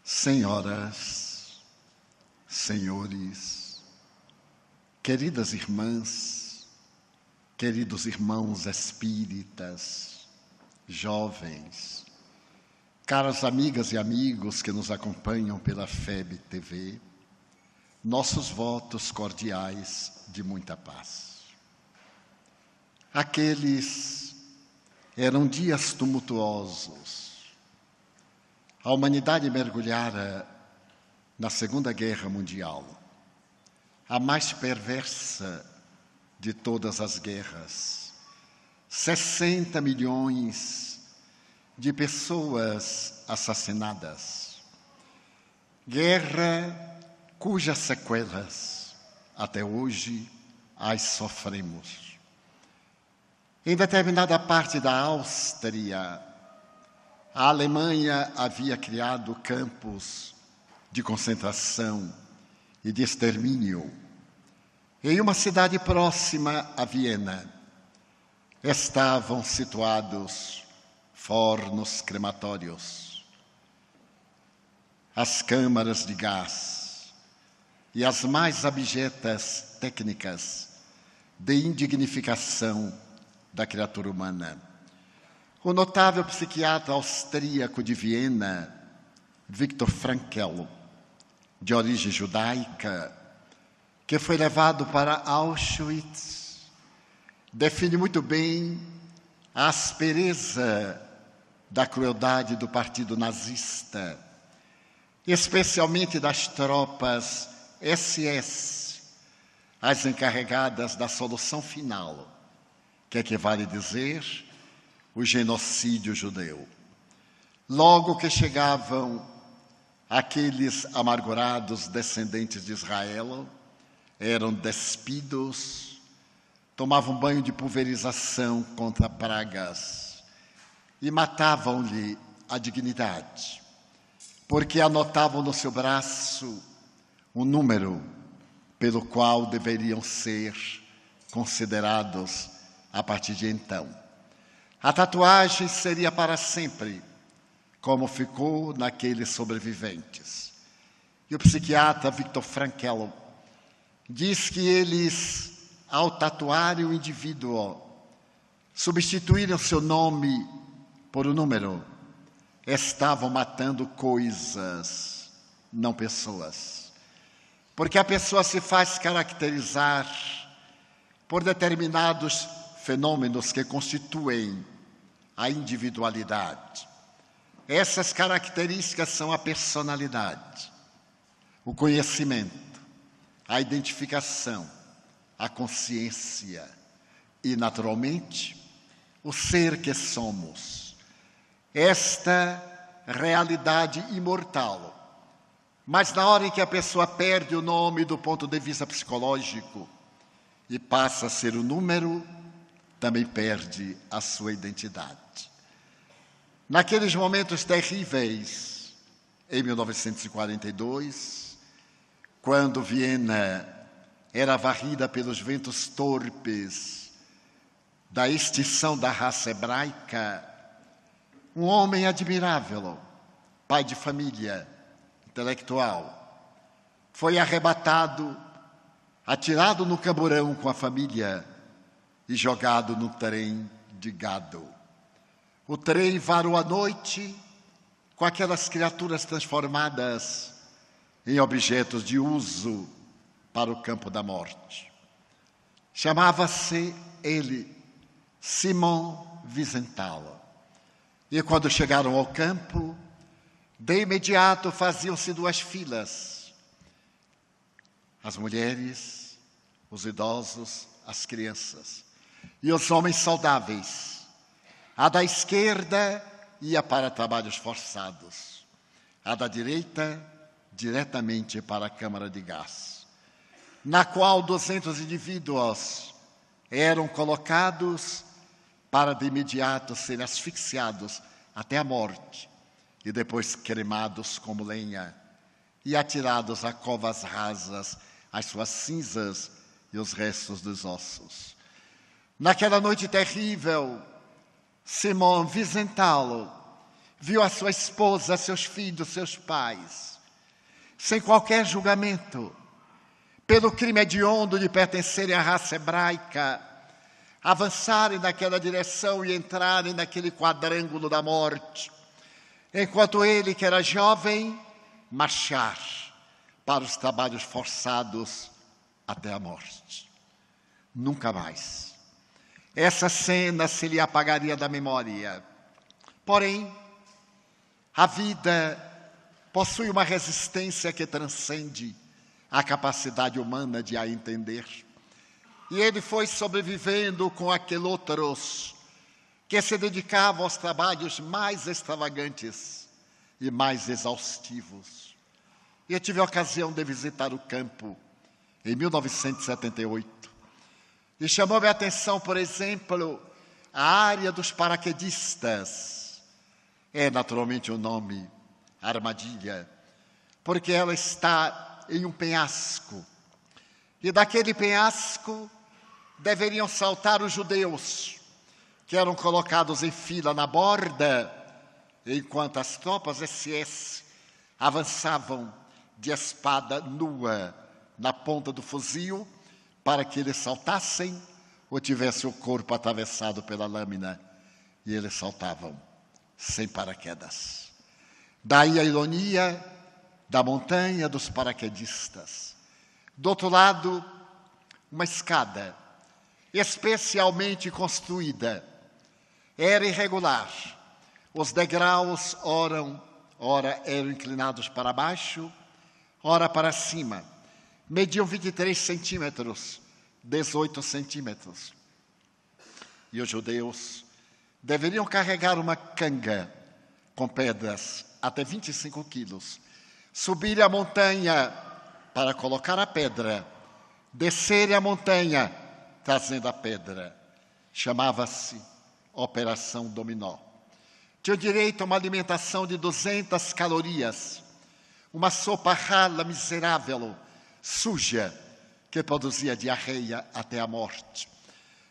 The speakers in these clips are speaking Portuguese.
Senhoras, senhores, queridas irmãs, queridos irmãos espíritas, jovens, caras amigas e amigos que nos acompanham pela FEB TV, nossos votos cordiais de muita paz. Aqueles eram dias tumultuosos. A humanidade mergulhara na Segunda Guerra Mundial, a mais perversa de todas as guerras. 60 milhões de pessoas assassinadas. Guerra cujas sequelas até hoje as sofremos. Em determinada parte da Áustria, a Alemanha havia criado campos de concentração e de extermínio. Em uma cidade próxima a Viena, estavam situados fornos crematórios, as câmaras de gás e as mais abjetas técnicas de indignificação da criatura humana. O notável psiquiatra austríaco de Viena, Viktor Frankl, de origem judaica, que foi levado para Auschwitz, define muito bem a aspereza da crueldade do partido nazista, especialmente das tropas SS, as encarregadas da solução final, que equivale a dizer o genocídio judeu. Logo que chegavam aqueles amargurados descendentes de Israel, eram despidos, tomavam banho de pulverização contra pragas e matavam-lhe a dignidade, porque anotavam no seu braço um número pelo qual deveriam ser considerados a partir de então. A tatuagem seria para sempre, como ficou naqueles sobreviventes. E o psiquiatra Viktor Frankl diz que eles, ao tatuarem o indivíduo, substituíram seu nome por um número, estavam matando coisas, não pessoas. Porque a pessoa se faz caracterizar por determinados fenômenos que constituem a individualidade. Essas características são a personalidade, o conhecimento, a identificação, a consciência e, naturalmente, o ser que somos. Esta realidade imortal. Mas na hora em que a pessoa perde o nome do ponto de vista psicológico e passa a ser o número, também perde a sua identidade. Naqueles momentos terríveis, em 1942, quando Viena era varrida pelos ventos torpes da extinção da raça hebraica, um homem admirável, pai de família, intelectual, foi arrebatado, atirado no camburão com a família e jogado no trem de gado. O trem varou à noite com aquelas criaturas transformadas em objetos de uso para o campo da morte. Chamava-se ele Simon Wiesenthal. E quando chegaram ao campo, de imediato faziam-se duas filas. As mulheres, os idosos, as crianças. E os homens saudáveis. A da esquerda ia para trabalhos forçados. A da direita, diretamente para a câmara de gás, na qual 200 indivíduos eram colocados para de imediato serem asfixiados até a morte e depois cremados como lenha e atirados a covas rasas, as suas cinzas e os restos dos ossos. Naquela noite terrível, Simon Wiesenthal viu a sua esposa, seus filhos, seus pais, sem qualquer julgamento, pelo crime hediondo de pertencerem à raça hebraica, avançarem naquela direção e entrarem naquele quadrângulo da morte, enquanto ele, que era jovem, marchar para os trabalhos forçados até a morte. Nunca mais. Essa cena se lhe apagaria da memória. Porém, a vida possui uma resistência que transcende a capacidade humana de a entender. E ele foi sobrevivendo com aqueles que se dedicavam aos trabalhos mais extravagantes e mais exaustivos. E eu tive a ocasião de visitar o campo em 1978. E chamou-me a atenção, por exemplo, a área dos paraquedistas. É naturalmente o nome, armadilha, porque ela está em um penhasco. E daquele penhasco deveriam saltar os judeus, que eram colocados em fila na borda, enquanto as tropas SS avançavam de espada nua na ponta do fuzil, para que eles saltassem ou tivessem o corpo atravessado pela lâmina. E eles saltavam sem paraquedas. Daí a ironia da montanha dos paraquedistas. Do outro lado, uma escada, especialmente construída. Era irregular. Os degraus, ora eram inclinados para baixo, ora para cima. Mediam 23 centímetros, 18 centímetros. E os judeus deveriam carregar uma canga com pedras até 25 quilos, subir a montanha para colocar a pedra, descer a montanha trazendo a pedra. Chamava-se Operação Dominó. Tinha direito a uma alimentação de 200 calorias, uma sopa rala, miserável, suja, que produzia diarreia até a morte.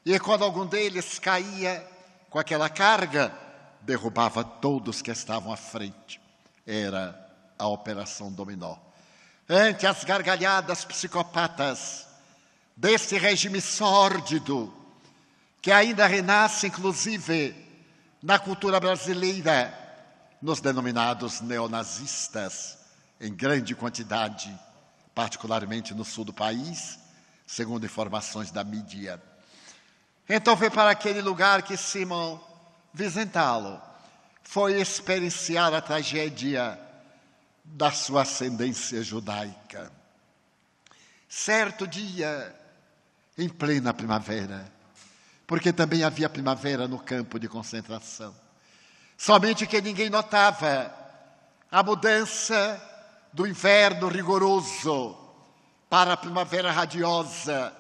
E quando algum deles caía com aquela carga, derrubava todos que estavam à frente. Era a Operação Dominó. Ante as gargalhadas psicopatas desse regime sórdido, que ainda renasce, inclusive, na cultura brasileira, nos denominados neonazistas, em grande quantidade, particularmente no sul do país, segundo informações da mídia. Então foi para aquele lugar que Simão Wiesenthal foi experienciar a tragédia da sua ascendência judaica. Certo dia, em plena primavera, porque também havia primavera no campo de concentração, somente que ninguém notava a mudança do inverno rigoroso para a primavera radiosa,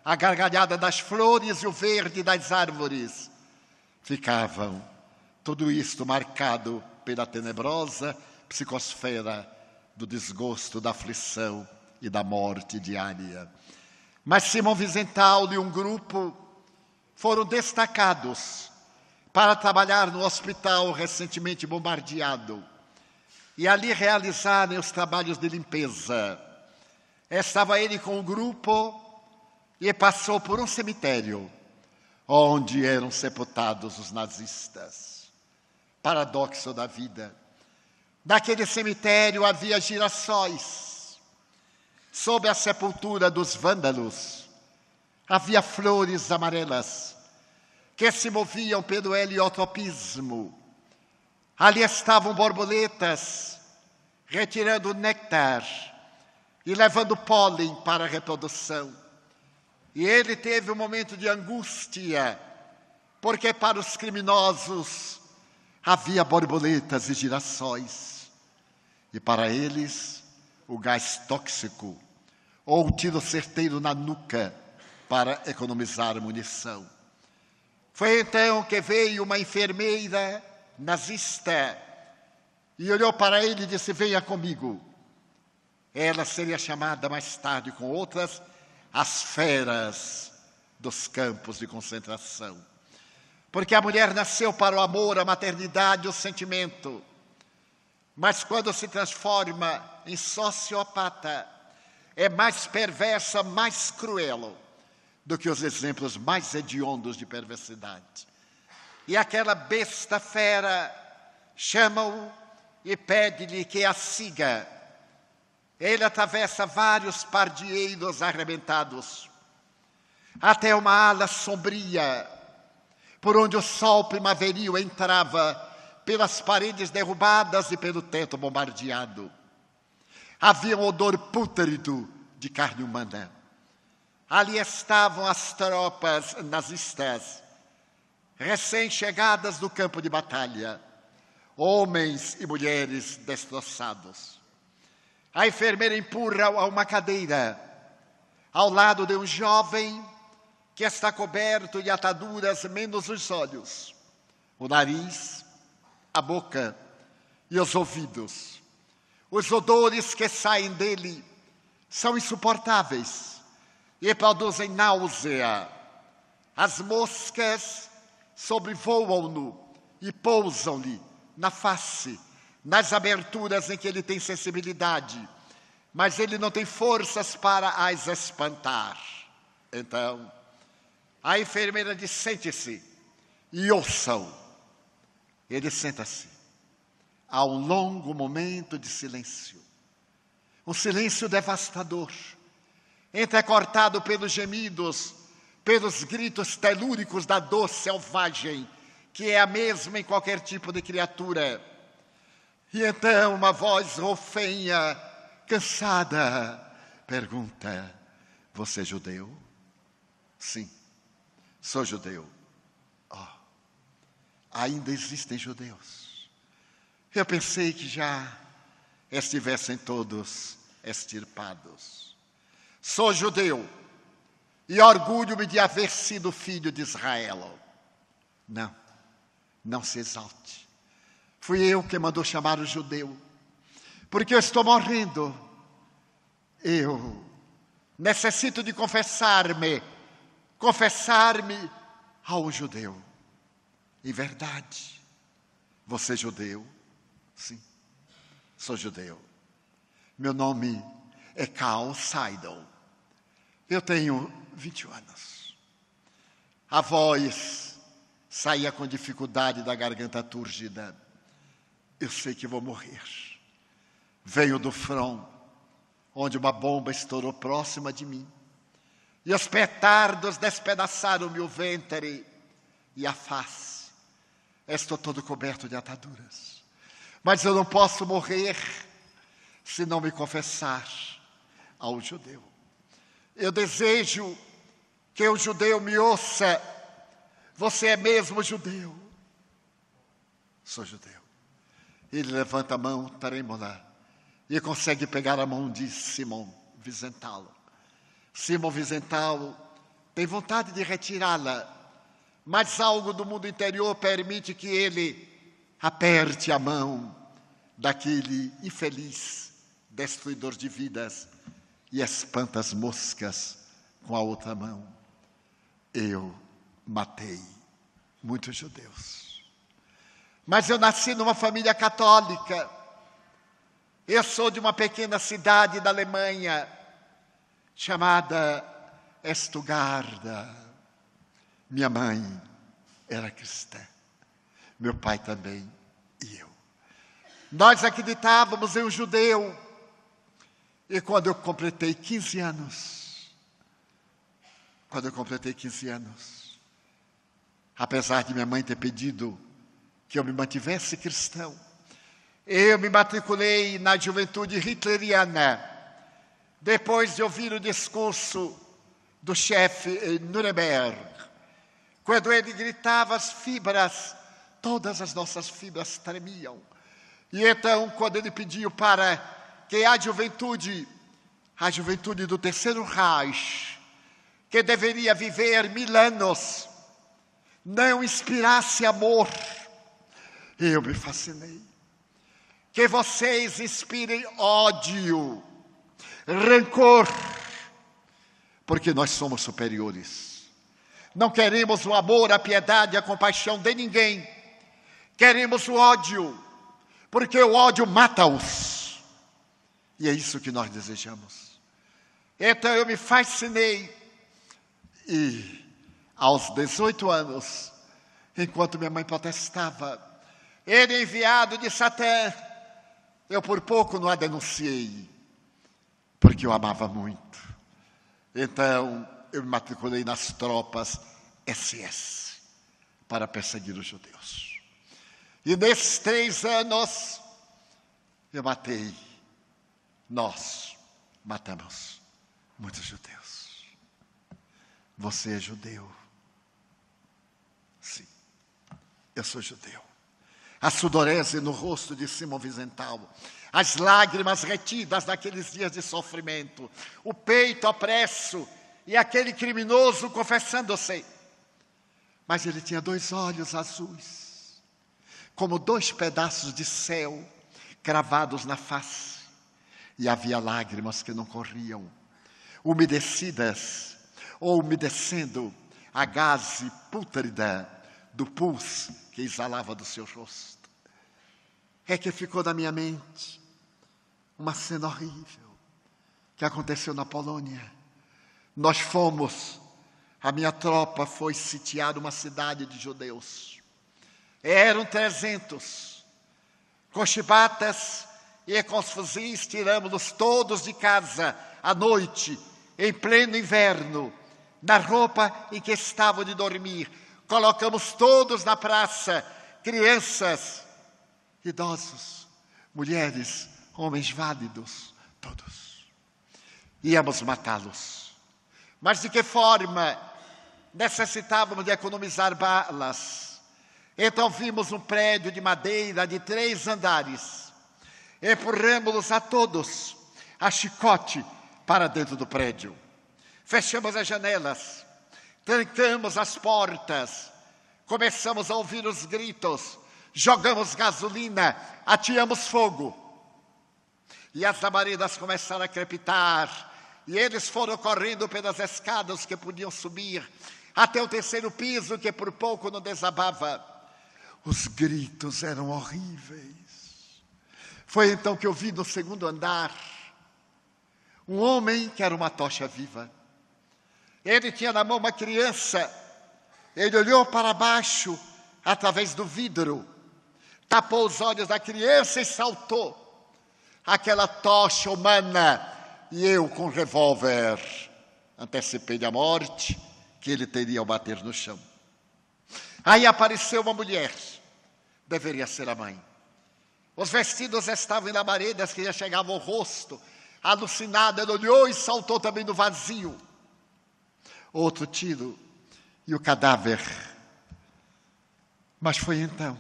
a gargalhada das flores e o verde das árvores. Ficavam tudo isto marcado pela tenebrosa psicosfera do desgosto, da aflição e da morte diária. Mas Simão Wiesenthal e um grupo foram destacados para trabalhar no hospital recentemente bombardeado e ali realizarem os trabalhos de limpeza. Estava ele com o grupo e passou por um cemitério onde eram sepultados os nazistas. Paradoxo da vida. Naquele cemitério havia girassóis. Sob a sepultura dos vândalos, havia flores amarelas que se moviam pelo heliotropismo. Ali estavam borboletas retirando néctar e levando pólen para a reprodução. E ele teve um momento de angústia, porque para os criminosos havia borboletas e girassóis, e para eles o gás tóxico ou o tiro certeiro na nuca para economizar munição. Foi então que veio uma enfermeira nazista e olhou para ele e disse: venha comigo. Ela seria chamada mais tarde com outras as feras dos campos de concentração. Porque a mulher nasceu para o amor, a maternidade, o sentimento. Mas quando se transforma em sociopata, é mais perversa, mais cruel do que os exemplos mais hediondos de perversidade. E aquela besta fera chama-o e pede-lhe que a siga. Ele atravessa vários pardieiros arrebentados, até uma ala sombria, por onde o sol primaveril entrava pelas paredes derrubadas e pelo teto bombardeado. Havia um odor pútrido de carne humana. Ali estavam as tropas nazistas, recém-chegadas do campo de batalha, homens e mulheres destroçados. A enfermeira empurra a uma cadeira, ao lado de um jovem que está coberto de ataduras menos os olhos, o nariz, a boca e os ouvidos. Os odores que saem dele são insuportáveis e produzem náusea. As moscas sobrevoam-no e pousam-lhe na face, nas aberturas em que ele tem sensibilidade, mas ele não tem forças para as espantar. Então, a enfermeira diz: sente-se e ouçam. Ele senta-se. Há um longo momento de silêncio. Um silêncio devastador, entrecortado pelos gemidos, pelos gritos telúricos da dor selvagem, que é a mesma em qualquer tipo de criatura. E então uma voz rofenha, cansada, pergunta: você é judeu? Sim, sou judeu. Oh, ainda existem judeus. Eu pensei que já estivessem todos extirpados. Sou judeu e orgulho-me de haver sido filho de Israel. Não, não se exalte. Fui eu que mandou chamar o judeu, porque eu estou morrendo. Eu necessito de confessar-me a um judeu. Em verdade, você é judeu? Sim, sou judeu. Meu nome é Carl Seidel. Eu tenho 21 anos. A voz saía com dificuldade da garganta túrgida. Eu sei que vou morrer. Venho do front, onde uma bomba estourou próxima de mim. E os petardos despedaçaram-me o ventre e a face. Estou todo coberto de ataduras. Mas eu não posso morrer se não me confessar ao judeu. Eu desejo que o judeu me ouça. Você é mesmo judeu? Sou judeu. Ele levanta a mão trêmula e consegue pegar a mão de Simão Wiesenthal. Simão Wiesenthal tem vontade de retirá-la, mas algo do mundo interior permite que ele aperte a mão daquele infeliz destruidor de vidas e espanta as moscas com a outra mão. Eu matei muitos judeus. Mas eu nasci numa família católica. Eu sou de uma pequena cidade da Alemanha, chamada Estugarda. Minha mãe era cristã, meu pai também e eu. Nós acreditávamos em um judeu. E quando eu completei 15 anos, apesar de minha mãe ter pedido que eu me mantivesse cristão, eu me matriculei na juventude hitleriana, depois de ouvir o discurso do chefe em Nuremberg, quando ele gritava as fibras, todas as nossas fibras tremiam. E então, quando ele pediu para que a juventude do Terceiro Reich, que deveria viver 1000 anos, não inspirasse amor, eu me fascinei. Que vocês inspirem ódio, rancor, porque nós somos superiores. Não queremos o amor, a piedade, a compaixão de ninguém. Queremos o ódio, porque o ódio mata-os. E é isso que nós desejamos. Então eu me fascinei e aos 18 anos, enquanto minha mãe protestava, ele enviado de Satã, eu por pouco não a denunciei, porque eu amava muito. Então eu me matriculei nas tropas SS para perseguir os judeus. E nesses 3 anos nós matamos muitos judeus. Você é judeu? Sim, eu sou judeu. A sudorese no rosto de Simão Wiesenthal, as lágrimas retidas naqueles dias de sofrimento, o peito opresso e aquele criminoso confessando-se. Mas ele tinha 2 olhos azuis, como 2 pedaços de céu cravados na face. E havia lágrimas que não corriam, umedecidas ou umedecendo a gaze pútrida do pus que exalava do seu rosto. É que ficou na minha mente uma cena horrível que aconteceu na Polônia. Nós fomos, a minha tropa foi sitiar uma cidade de judeus. Eram 300. Com chibatas e com os fuzis tiramos-los todos de casa à noite, em pleno inverno, na roupa em que estavam de dormir. Colocamos todos na praça, crianças, idosos, mulheres, homens válidos, todos. Íamos matá-los. Mas de que forma? Necessitávamos de economizar balas. Então vimos um prédio de madeira de 3 andares. Empurramos-los a todos, a chicote, para dentro do prédio. Fechamos as janelas, trancamos as portas, começamos a ouvir os gritos, jogamos gasolina, ateamos fogo. E as labaredas começaram a crepitar, e eles foram correndo pelas escadas que podiam subir, até o 3º piso, que por pouco não desabava. Os gritos eram horríveis. Foi então que eu vi no 2º andar um homem que era uma tocha viva. Ele tinha na mão uma criança. Ele olhou para baixo através do vidro, tapou os olhos da criança e saltou. Aquela tocha humana. E eu, com um revólver, antecipei a morte que ele teria ao bater no chão. Aí apareceu uma mulher. Deveria ser a mãe. Os vestidos estavam em labaredas que já chegavam ao rosto. Alucinada, ela olhou e saltou também no vazio. Outro tiro e o cadáver. Mas foi então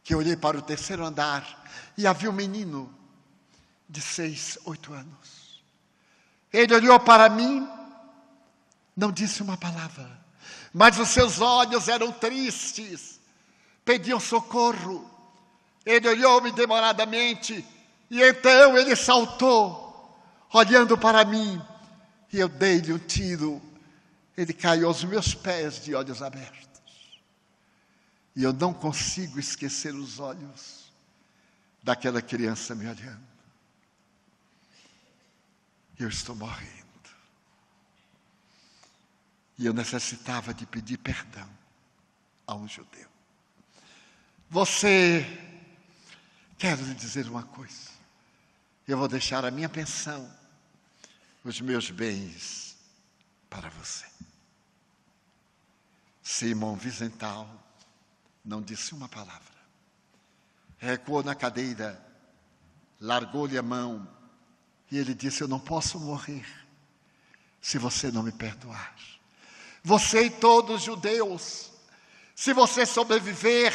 que eu olhei para o 3º andar e havia um menino de 6, 8 anos. Ele olhou para mim, não disse uma palavra, mas os seus olhos eram tristes, pediam socorro. Ele olhou-me demoradamente e então ele saltou, olhando para mim, e eu dei-lhe um tiro. Ele caiu aos meus pés de olhos abertos. E eu não consigo esquecer os olhos daquela criança me olhando. Eu estou morrendo. E eu necessitava de pedir perdão a um judeu. Quero lhe dizer uma coisa. Eu vou deixar a minha pensão, os meus bens para você. Simão Wiesenthal não disse uma palavra. Recuou na cadeira, largou-lhe a mão e ele disse: eu não posso morrer se você não me perdoar. Você e todos os judeus, se você sobreviver,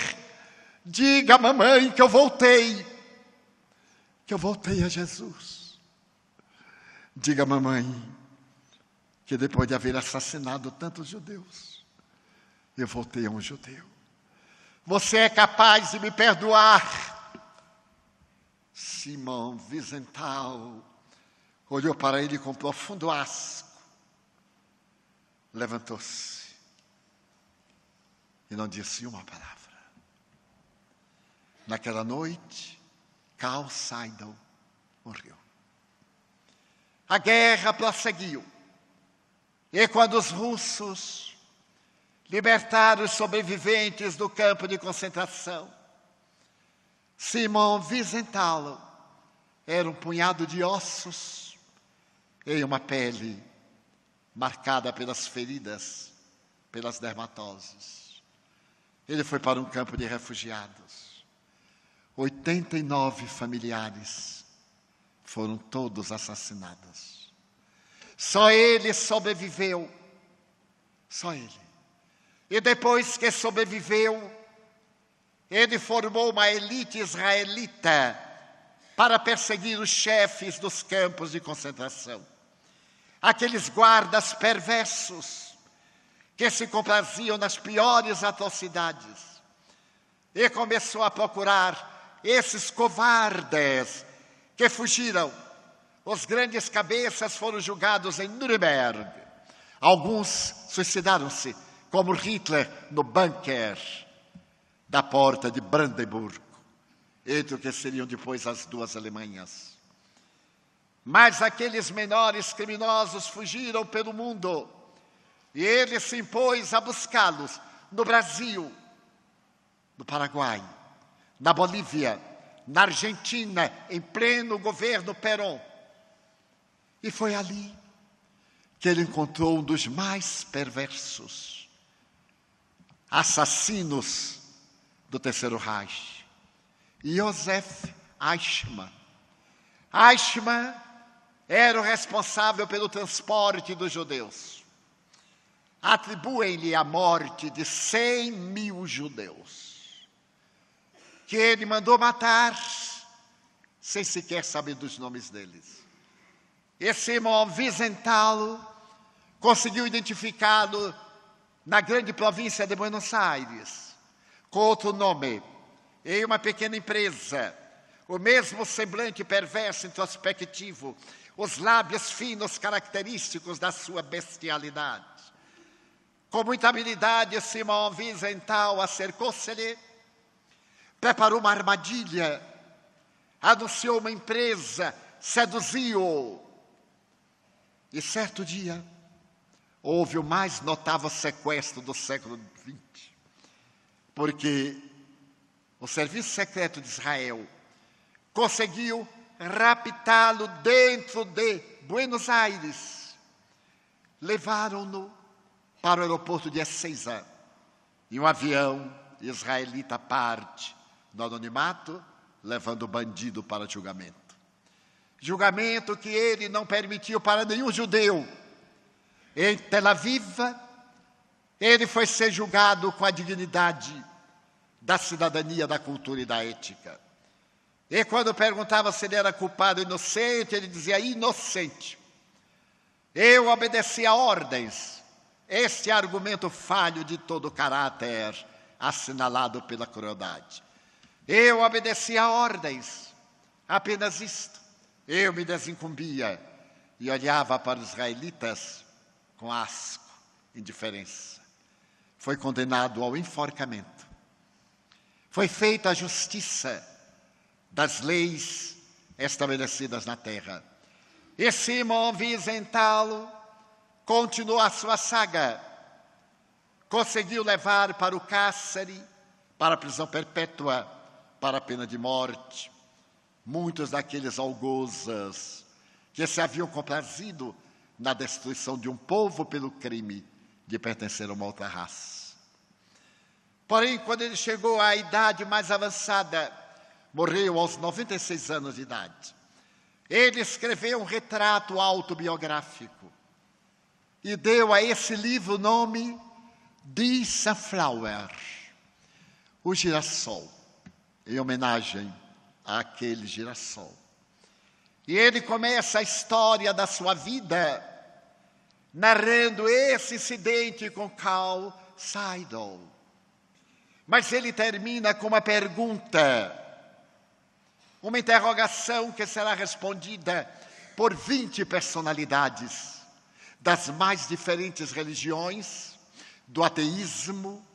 diga à mamãe que eu voltei a Jesus. Diga à mamãe que depois de haver assassinado tantos judeus, eu voltei a um judeu. Você é capaz de me perdoar? Simão Wiesenthal olhou para ele com profundo asco, levantou-se e não disse uma palavra. Naquela noite, Karl Seidel morreu. A guerra prosseguiu. E quando os russos libertaram os sobreviventes do campo de concentração, Simon Wiesenthal era um punhado de ossos e uma pele marcada pelas feridas, pelas dermatoses. Ele foi para um campo de refugiados. 89 familiares foram todos assassinados. Só ele sobreviveu. Só ele. E depois que sobreviveu, ele formou uma elite israelita para perseguir os chefes dos campos de concentração. Aqueles guardas perversos que se compraziam nas piores atrocidades. E começou a procurar esses covardes que fugiram. Os grandes cabeças foram julgados em Nuremberg. Alguns suicidaram-se, como Hitler no bunker da porta de Brandenburgo, entre o que seriam depois as duas Alemanhas. Mas aqueles menores criminosos fugiram pelo mundo e ele se impôs a buscá-los no Brasil, no Paraguai, na Bolívia, na Argentina, em pleno governo Perón. E foi ali que ele encontrou um dos mais perversos assassinos do Terceiro Reich, Josef Eichmann. Eichmann era o responsável pelo transporte dos judeus. Atribuem-lhe a morte de 100 mil judeus, que ele mandou matar, sem sequer saber dos nomes deles. E Simon Wiesenthal conseguiu identificá-lo na grande província de Buenos Aires, com outro nome, em uma pequena empresa, o mesmo semblante perverso, introspectivo, os lábios finos característicos da sua bestialidade. Com muita habilidade, Simon Wiesenthal acercou-se-lhe, preparou uma armadilha, anunciou uma empresa, seduziu-o. E certo dia, houve o mais notável sequestro do século XX, porque o Serviço Secreto de Israel conseguiu raptá-lo dentro de Buenos Aires. Levaram-no para o aeroporto de Ezeiza, e um avião israelita parte no anonimato, levando o bandido para julgamento. Julgamento que ele não permitiu para nenhum judeu. Em Tel Aviv, ele foi ser julgado com a dignidade da cidadania, da cultura e da ética. E quando perguntava se ele era culpado ou inocente, ele dizia: inocente. Eu obedeci a ordens. Este argumento falho de todo caráter, assinalado pela crueldade. Eu obedeci a ordens, apenas isto. Eu me desincumbia e olhava para os israelitas com asco, indiferença. Foi condenado ao enforcamento. Foi feita a justiça das leis estabelecidas na terra. E Simon Wiesenthal continuou a sua saga. Conseguiu levar para o cárcere, para a prisão perpétua, para a pena de morte, muitos daqueles algozes que se haviam comprazido na destruição de um povo pelo crime de pertencer a uma outra raça. Porém, quando ele chegou à idade mais avançada, morreu aos 96 anos de idade, ele escreveu um retrato autobiográfico e deu a esse livro o nome de Sunflower, o girassol, em homenagem àquele girassol. E ele começa a história da sua vida, narrando esse incidente com Karl Seidel. Mas ele termina com uma pergunta, uma interrogação que será respondida por 20 personalidades, das mais diferentes religiões, do ateísmo,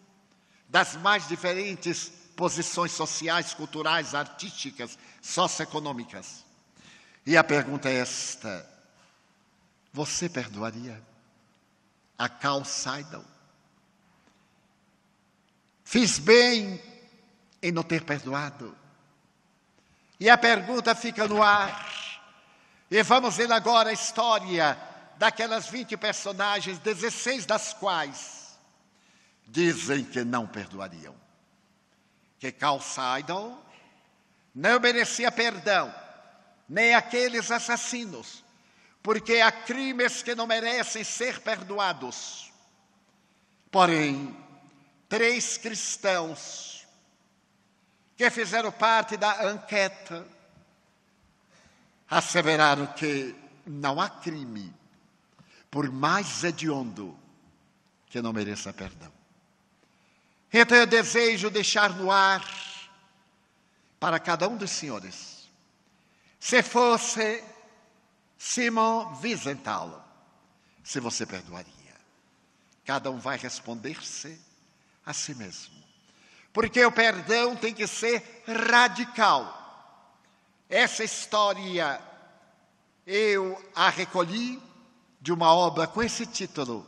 das mais diferentes posições sociais, culturais, artísticas, socioeconômicas. E a pergunta é esta: você perdoaria a Carl Seidel? Fiz bem em não ter perdoado? E a pergunta fica no ar. E vamos ver agora a história daquelas 20 personagens, 16 das quais dizem que não perdoariam. Que Carl Seidel não merecia perdão, nem aqueles assassinos, porque há crimes que não merecem ser perdoados. Porém, 3 cristãos que fizeram parte da enquete asseveraram que não há crime, por mais hediondo, que não mereça perdão. Então eu desejo deixar no ar para cada um dos senhores: se fosse Simon Wiesenthal, se você perdoaria? Cada um vai responder-se a si mesmo. Porque o perdão tem que ser radical. Essa história eu a recolhi de uma obra com esse título,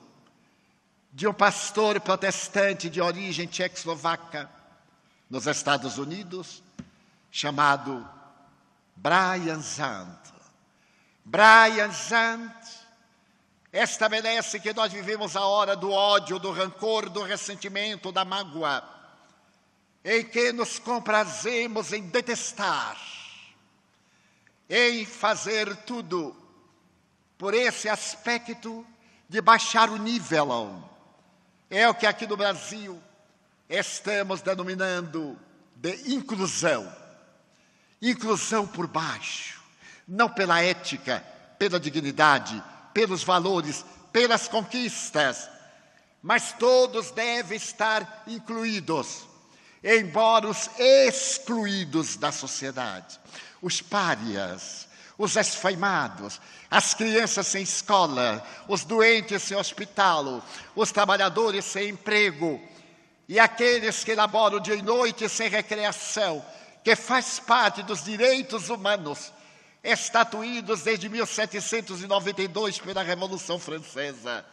de um pastor protestante de origem tchecoslovaca, nos Estados Unidos, chamado Brian Zahnd. Brian Zahnd estabelece que nós vivemos a hora do ódio, do rancor, do ressentimento, da mágoa, em que nos comprazemos em detestar, em fazer tudo por esse aspecto de baixar o nível. É o que aqui no Brasil estamos denominando de inclusão. Inclusão por baixo, não pela ética, pela dignidade, pelos valores, pelas conquistas, mas todos devem estar incluídos, embora os excluídos da sociedade, os párias, os esfaimados, as crianças sem escola, os doentes sem hospital, os trabalhadores sem emprego e aqueles que laboram dia e noite sem recreação, que faz parte dos direitos humanos, estatuídos desde 1792 pela Revolução Francesa,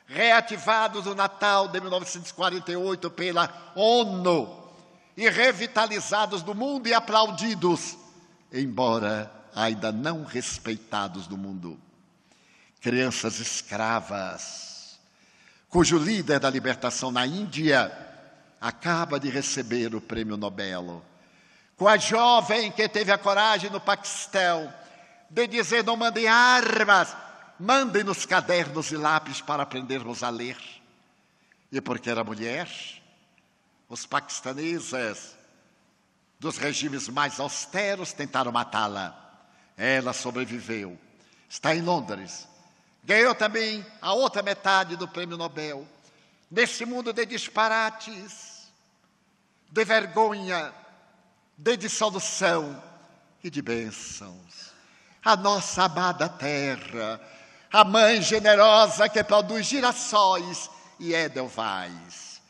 reativados no Natal de 1948 pela ONU e revitalizados no mundo e aplaudidos, embora ainda não respeitados no mundo. Crianças escravas, cujo líder da libertação na Índia acaba de receber o Prêmio Nobel. Com a jovem que teve a coragem no Paquistão de dizer: não mandem armas, mandem-nos cadernos e lápis para aprendermos a ler. E porque era mulher, os paquistaneses dos regimes mais austeros tentaram matá-la. Ela sobreviveu. Está em Londres. Ganhou também a outra metade do Prêmio Nobel. Nesse mundo de disparates, de vergonha, de dissolução e de bênçãos, a nossa amada terra, a mãe generosa que produz girassóis e edelweiss.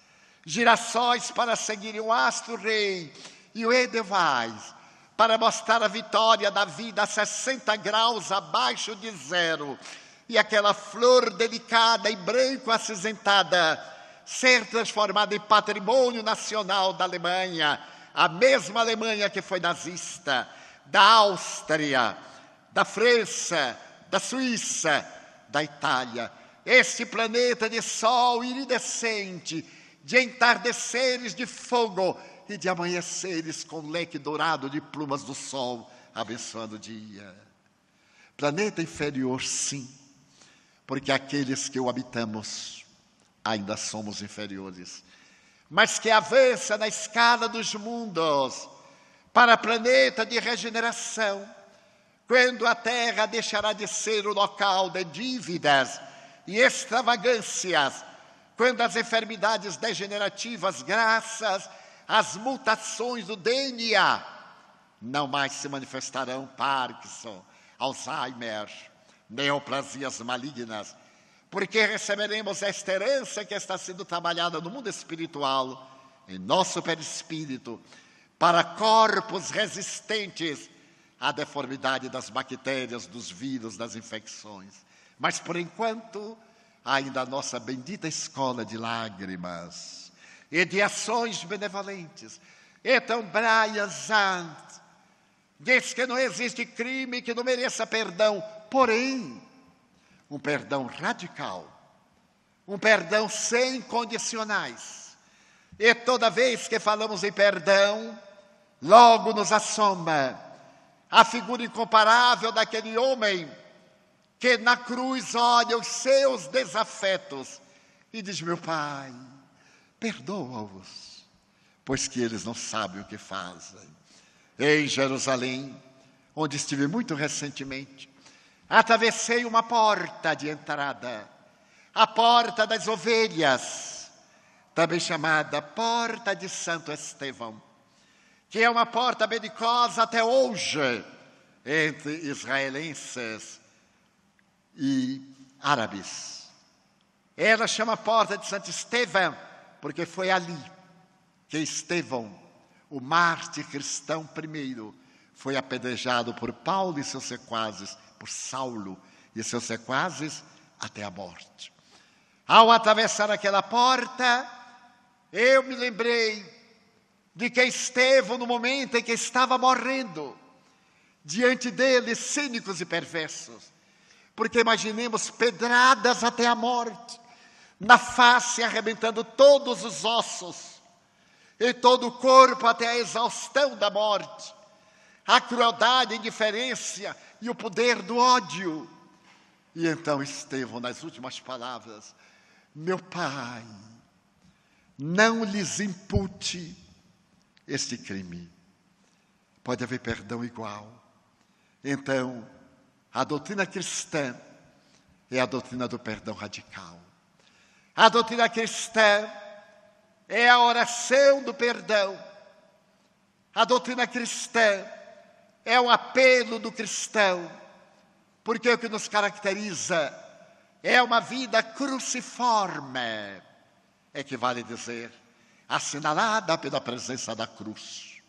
Girassóis para seguirem o astro-rei e o edelweiss para mostrar a vitória da vida a 60 graus abaixo de zero. E aquela flor delicada e branco acinzentada ser transformada em patrimônio nacional da Alemanha, a mesma Alemanha que foi nazista, da Áustria, da França, da Suíça, da Itália. Este planeta de sol iridescente, de entardeceres de fogo e de amanheceres com leque dourado de plumas do sol, abençoando o dia. Planeta inferior, sim, porque aqueles que o habitamos ainda somos inferiores, mas que avança na escala dos mundos para planeta de regeneração, quando a Terra deixará de ser o local de dívidas e extravagâncias, quando as enfermidades degenerativas, graças às mutações do DNA, não mais se manifestarão Parkinson, Alzheimer, neoplasias malignas, porque receberemos esta herança que está sendo trabalhada no mundo espiritual, em nosso perispírito, para corpos resistentes à deformidade das bactérias, dos vírus, das infecções. Mas, por enquanto, ainda a nossa bendita escola de lágrimas e de ações benevolentes. Então, Brian Zahnd diz que não existe crime que não mereça perdão, porém, um perdão radical, um perdão sem condicionais. E toda vez que falamos em perdão, logo nos assoma a figura incomparável daquele homem que na cruz olha os seus desafetos e diz: meu Pai, perdoa-os, pois que eles não sabem o que fazem. Em Jerusalém, onde estive muito recentemente, atravessei uma porta de entrada, a porta das ovelhas, também chamada Porta de Santo Estevão, que é uma porta belicosa até hoje entre israelenses e árabes. Ela chama Porta de Santo Estevão porque foi ali que Estevão, o mártir cristão primeiro, foi apedrejado por Paulo e seus sequazes, por Saulo e seus sequazes, até a morte. Ao atravessar aquela porta, eu me lembrei de que Estevão, no momento em que estava morrendo, diante dele, cínicos e perversos, porque imaginemos pedradas até a morte, na face arrebentando todos os ossos, e todo o corpo até a exaustão da morte, a crueldade, a indiferença e o poder do ódio. E então Estevão, nas últimas palavras: meu Pai, não lhes impute este crime. Pode haver perdão igual. Então, a doutrina cristã é a doutrina do perdão radical. A doutrina cristã é a oração do perdão. A doutrina cristã é o apelo do cristão, porque o que nos caracteriza é uma vida cruciforme, equivale dizer, assinalada pela presença da cruz,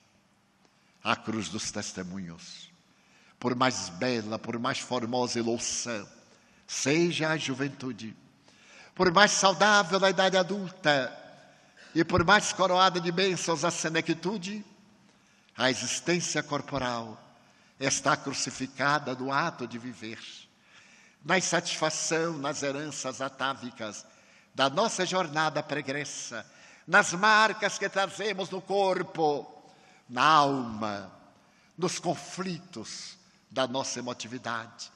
a cruz dos testemunhos. Por mais bela, por mais formosa e louçã seja a juventude, por mais saudável a idade adulta, e por mais coroada de bênçãos a senectude, a existência corporal está crucificada no ato de viver, na insatisfação, nas heranças atávicas da nossa jornada pregressa, nas marcas que trazemos no corpo, na alma, nos conflitos da nossa emotividade.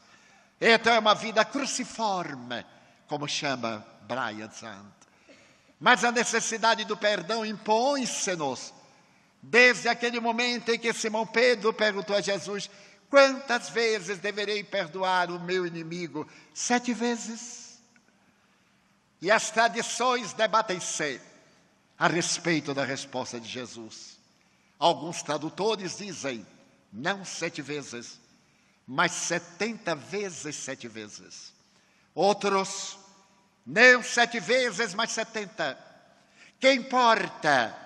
Então é uma vida cruciforme, como chama Brian Zahnd. Mas a necessidade do perdão impõe-se-nos desde aquele momento em que Simão Pedro perguntou a Jesus: quantas vezes deverei perdoar o meu inimigo? 7 vezes. E as tradições debatem-se a respeito da resposta de Jesus. Alguns tradutores dizem, não 7 vezes, mas 70 vezes 7 vezes. Outros, não 7 vezes, mas 70. Que importa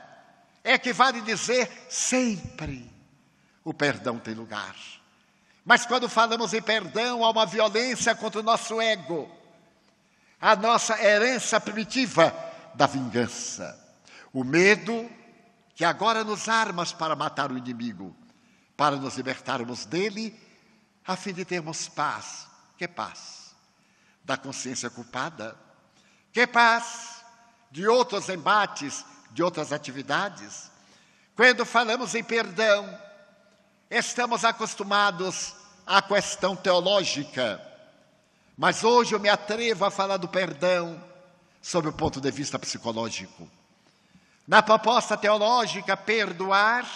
é que vale dizer sempre o perdão tem lugar. Mas quando falamos em perdão, há uma violência contra o nosso ego, a nossa herança primitiva da vingança, o medo que agora nos arma para matar o inimigo, para nos libertarmos dele, a fim de termos paz. Que paz? Da consciência culpada? Que paz de outros embates, de outras atividades? Quando falamos em perdão, estamos acostumados à questão teológica, mas hoje eu me atrevo a falar do perdão sob o ponto de vista psicológico. Na proposta teológica, perdoar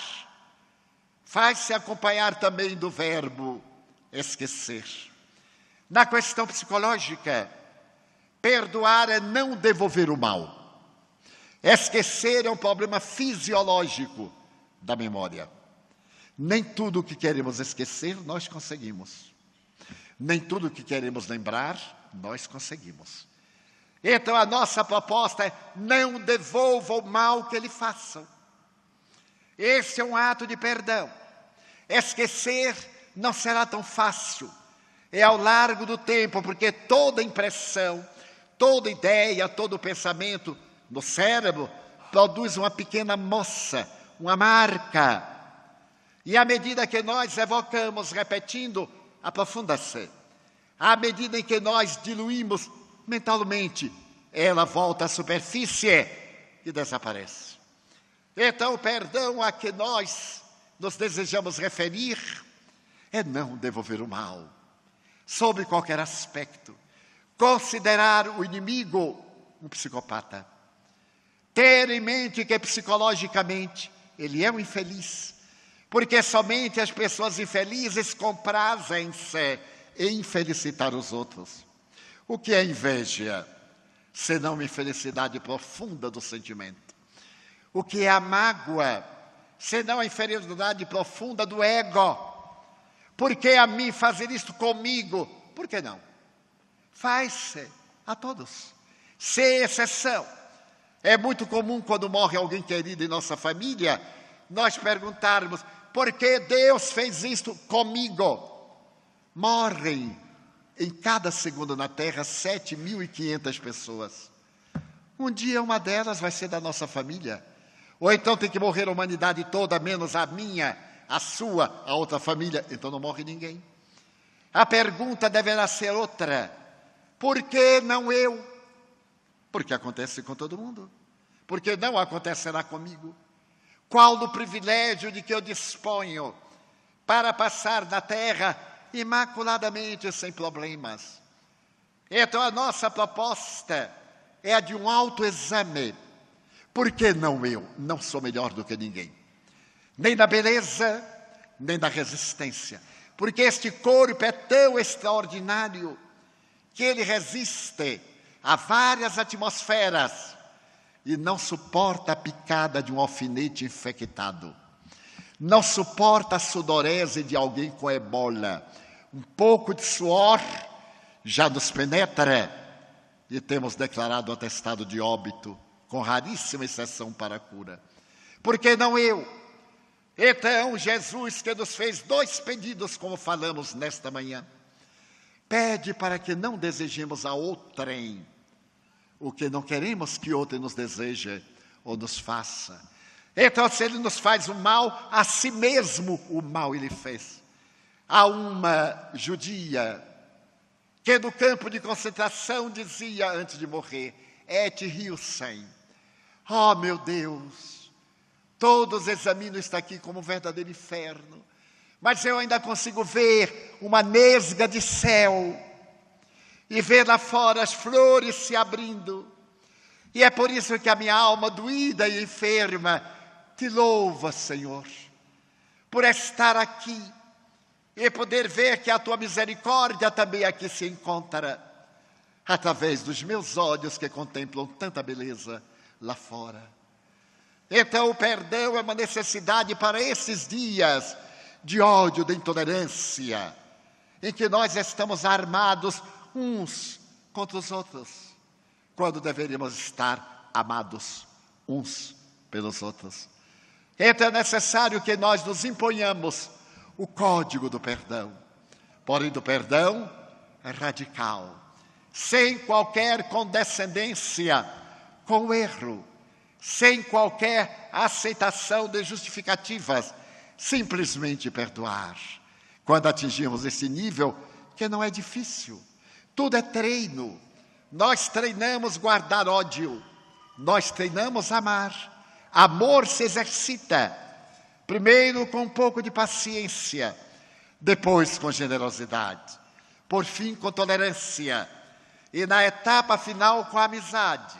faz-se acompanhar também do verbo esquecer. Na questão psicológica, perdoar é não devolver o mal. Esquecer é um problema fisiológico da memória. Nem tudo o que queremos esquecer, nós conseguimos. Nem tudo o que queremos lembrar, nós conseguimos. Então a nossa proposta é: não devolva o mal que lhe façam. Esse é um ato de perdão. Esquecer não será tão fácil. É ao largo do tempo, porque toda impressão, toda ideia, todo pensamento no cérebro produz uma pequena moça, uma marca. E à medida que nós evocamos, repetindo, aprofunda-se. À medida em que nós diluímos mentalmente, ela volta à superfície e desaparece. Então, o perdão a que nós nos desejamos referir é não devolver o mal, sob qualquer aspecto. Considerar o inimigo um psicopata. Ter em mente que psicologicamente ele é um infeliz, porque somente as pessoas infelizes comprazem-se em infelicitar os outros. O que é inveja, senão uma infelicidade profunda do sentimento? O que é a mágoa, senão a inferioridade profunda do ego? Por que a mim fazer isto comigo? Por que não? Faz-se a todos, sem exceção. É muito comum, quando morre alguém querido em nossa família, nós perguntarmos: por que Deus fez isto comigo? Morrem em cada segundo na Terra 7.500 pessoas. Um dia uma delas vai ser da nossa família. Ou então tem que morrer a humanidade toda, menos a minha, a sua, a outra família. Então não morre ninguém. A pergunta deverá ser outra: por que não eu? Porque acontece com todo mundo. Porque não acontecerá comigo? Qual o privilégio de que eu disponho para passar na terra imaculadamente, sem problemas? Então a nossa proposta é a de um autoexame. Por que não eu? Não sou melhor do que ninguém. Nem na beleza, nem na resistência. Porque este corpo é tão extraordinário que ele resiste a várias atmosferas e não suporta a picada de um alfinete infectado. Não suporta a sudorese de alguém com ebola. Um pouco de suor já nos penetra e temos declarado o atestado de óbito, com raríssima exceção para a cura. Por que não eu? Então, Jesus, que nos fez 2 pedidos, como falamos nesta manhã, pede para que não desejemos a outrem o que não queremos que outro nos deseje ou nos faça. Então, se ele nos faz o mal, a si mesmo o mal ele fez. Há uma judia que no campo de concentração dizia antes de morrer: et hiussem. Oh, meu Deus, todos examinam isto aqui como um verdadeiro inferno, mas eu ainda consigo ver uma nesga de céu e ver lá fora as flores se abrindo. E é por isso que a minha alma doída e enferma te louva, Senhor, por estar aqui e poder ver que a tua misericórdia também aqui se encontra, através dos meus olhos que contemplam tanta beleza lá fora. Então o perdão é uma necessidade para esses dias de ódio, de intolerância, em que nós estamos armados uns contra os outros, quando deveríamos estar amados uns pelos outros. Então é necessário que nós nos imponhamos o código do perdão, porém do perdão radical, sem qualquer condescendência com o erro, sem qualquer aceitação de justificativas, simplesmente perdoar. Quando atingimos esse nível, que não é difícil, tudo é treino. Nós treinamos guardar ódio, nós treinamos amar. Amor se exercita, primeiro com um pouco de paciência, depois com generosidade, por fim com tolerância, e na etapa final com a amizade,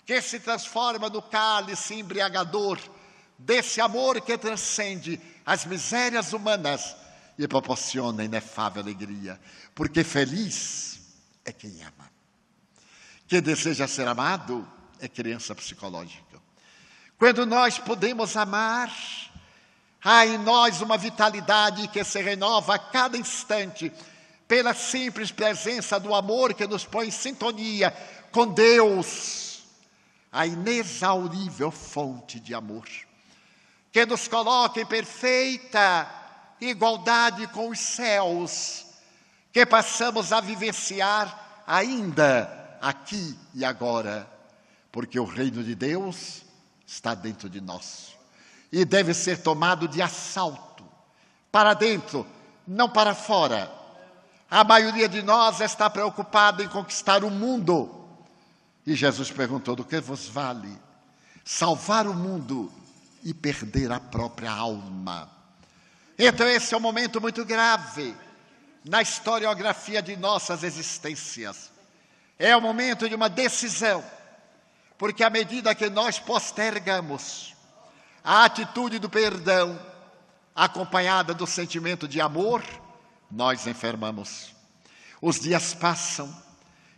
que se transforma no cálice embriagador desse amor que transcende as misérias humanas e proporciona inefável alegria, porque feliz é quem ama. Quem deseja ser amado é criança psicológica. Quando nós podemos amar, há em nós uma vitalidade que se renova a cada instante, pela simples presença do amor que nos põe em sintonia com Deus, a inexaurível fonte de amor, que nos coloca em perfeita igualdade com os céus, que passamos a vivenciar ainda aqui e agora, porque o reino de Deus está dentro de nós e deve ser tomado de assalto, para dentro, não para fora. A maioria de nós está preocupada em conquistar o mundo. E Jesus perguntou: do que vos vale salvar o mundo e perder a própria alma? Então esse é um momento muito grave na historiografia de nossas existências. É o momento de uma decisão, porque à medida que nós postergamos a atitude do perdão, acompanhada do sentimento de amor, nós enfermamos. Os dias passam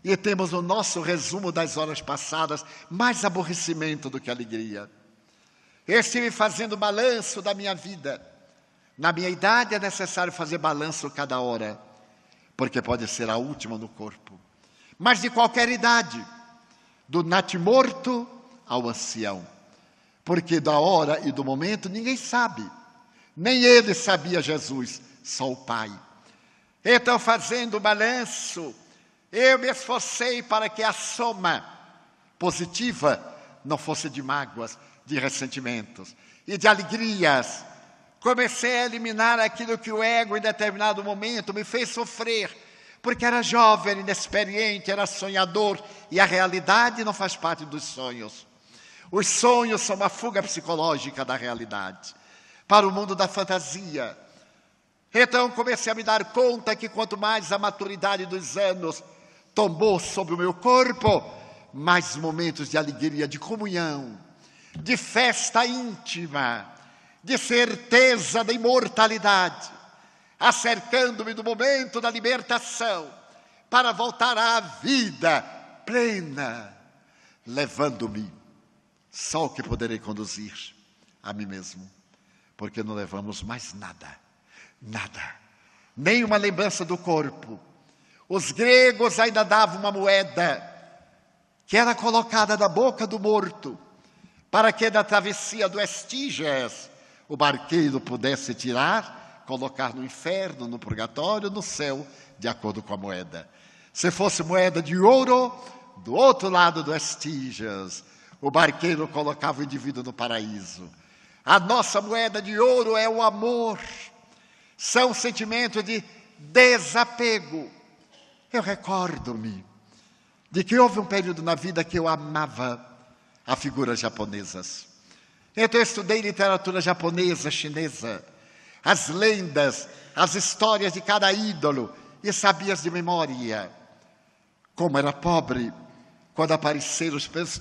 e temos no nosso resumo das horas passadas mais aborrecimento do que alegria. Eu estive fazendo balanço da minha vida. Na minha idade é necessário fazer balanço cada hora, porque pode ser a última no corpo. Mas de qualquer idade, do natimorto ao ancião, porque da hora e do momento ninguém sabe. Nem ele sabia Jesus, só o Pai. Então, fazendo o balanço, eu me esforcei para que a soma positiva não fosse de mágoas, de ressentimentos e de alegrias. Comecei a eliminar aquilo que o ego, em determinado momento, me fez sofrer, porque era jovem, inexperiente, era sonhador, e a realidade não faz parte dos sonhos. Os sonhos são uma fuga psicológica da realidade, para o mundo da fantasia. Então comecei a me dar conta que quanto mais a maturidade dos anos tombou sobre o meu corpo, mais momentos de alegria, de comunhão, de festa íntima, de certeza da imortalidade, acercando-me do momento da libertação, para voltar à vida plena, levando-me só o que poderei conduzir a mim mesmo, porque não levamos mais nada. Nada, nem uma lembrança do corpo. Os gregos ainda davam uma moeda que era colocada na boca do morto, para que da travessia do Estígias o barqueiro pudesse tirar, colocar no inferno, no purgatório, no céu, de acordo com a moeda. Se fosse moeda de ouro, do outro lado do Estígias, o barqueiro colocava o indivíduo no paraíso. A nossa moeda de ouro é o amor. São sentimentos de desapego. Eu recordo-me de que houve um período na vida que eu amava as figuras japonesas. Então eu estudei literatura japonesa, chinesa, as lendas, as histórias de cada ídolo, e sabia de memória. Como era pobre, quando apareceram os primeiros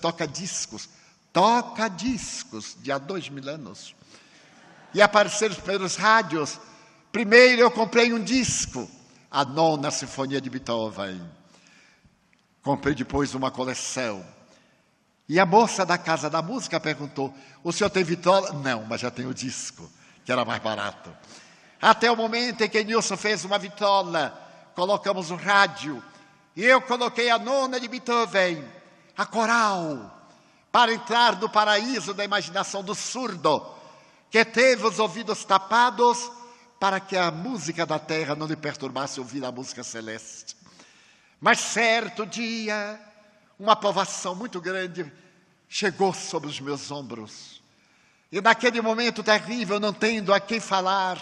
toca-discos de há 2000 anos. E apareceram os primeiros rádios. Primeiro eu comprei um disco, a 9ª Sinfonia de Beethoven. Comprei depois uma coleção. E a moça da Casa da Música perguntou: o senhor tem vitola? Não, mas já tem o disco, que era mais barato. Até o momento em que Nilson fez uma vitola, colocamos o rádio, e eu coloquei a 9ª de Beethoven, a coral, para entrar no paraíso da imaginação do surdo, que teve os ouvidos tapados, para que a música da terra não lhe perturbasse ouvir a música celeste. Mas certo dia, uma provação muito grande chegou sobre os meus ombros. E naquele momento terrível, não tendo a quem falar,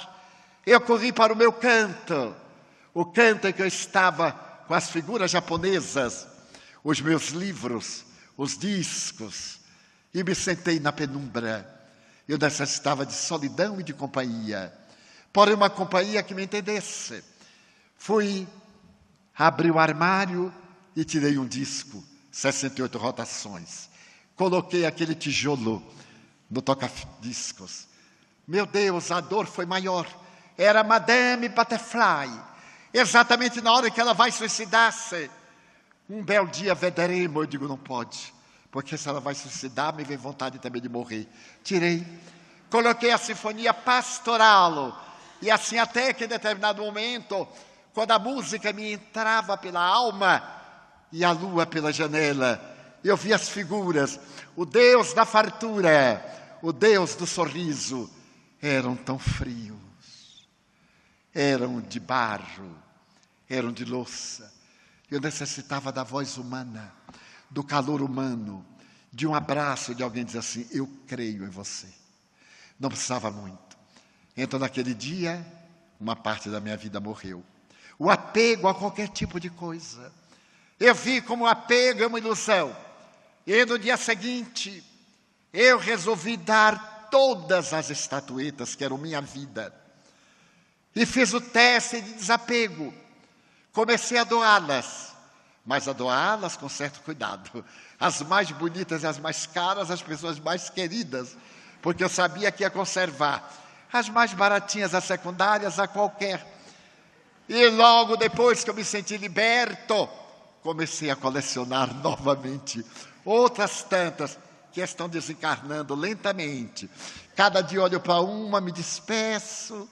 eu corri para o meu canto. O canto em que eu estava com as figuras japonesas, os meus livros, os discos, e me sentei na penumbra. Eu necessitava de solidão e de companhia. Porém, uma companhia que me entendesse. Fui, abri o armário e tirei um disco, 68 rotações. Coloquei aquele tijolo no toca-discos. Meu Deus, a dor foi maior. Era Madame Butterfly. Exatamente na hora que ela vai suicidar-se. Um belo dia veremos, eu digo, não pode. Porque se ela vai suicidar, me vem vontade também de morrer. Tirei. Coloquei a Sinfonia Pastoral. E assim até que em determinado momento, quando a música me entrava pela alma e a lua pela janela. Eu vi as figuras, o Deus da fartura, o Deus do sorriso, eram tão frios, eram de barro, eram de louça. Eu necessitava da voz humana, do calor humano, de um abraço, de alguém dizer assim, eu creio em você. Não precisava muito. Então, naquele dia, uma parte da minha vida morreu. O apego a qualquer tipo de coisa. Eu vi como o apego é uma ilusão. E no dia seguinte, eu resolvi dar todas as estatuetas que eram minha vida. E fiz o teste de desapego. Comecei a doá-las, mas a doá-las com certo cuidado. As mais bonitas e as mais caras, as pessoas mais queridas, porque eu sabia que ia conservar. As mais baratinhas, as secundárias, a qualquer. E logo depois que eu me senti liberto, comecei a colecionar novamente outras tantas que estão desencarnando lentamente. Cada dia olho para uma, me despeço,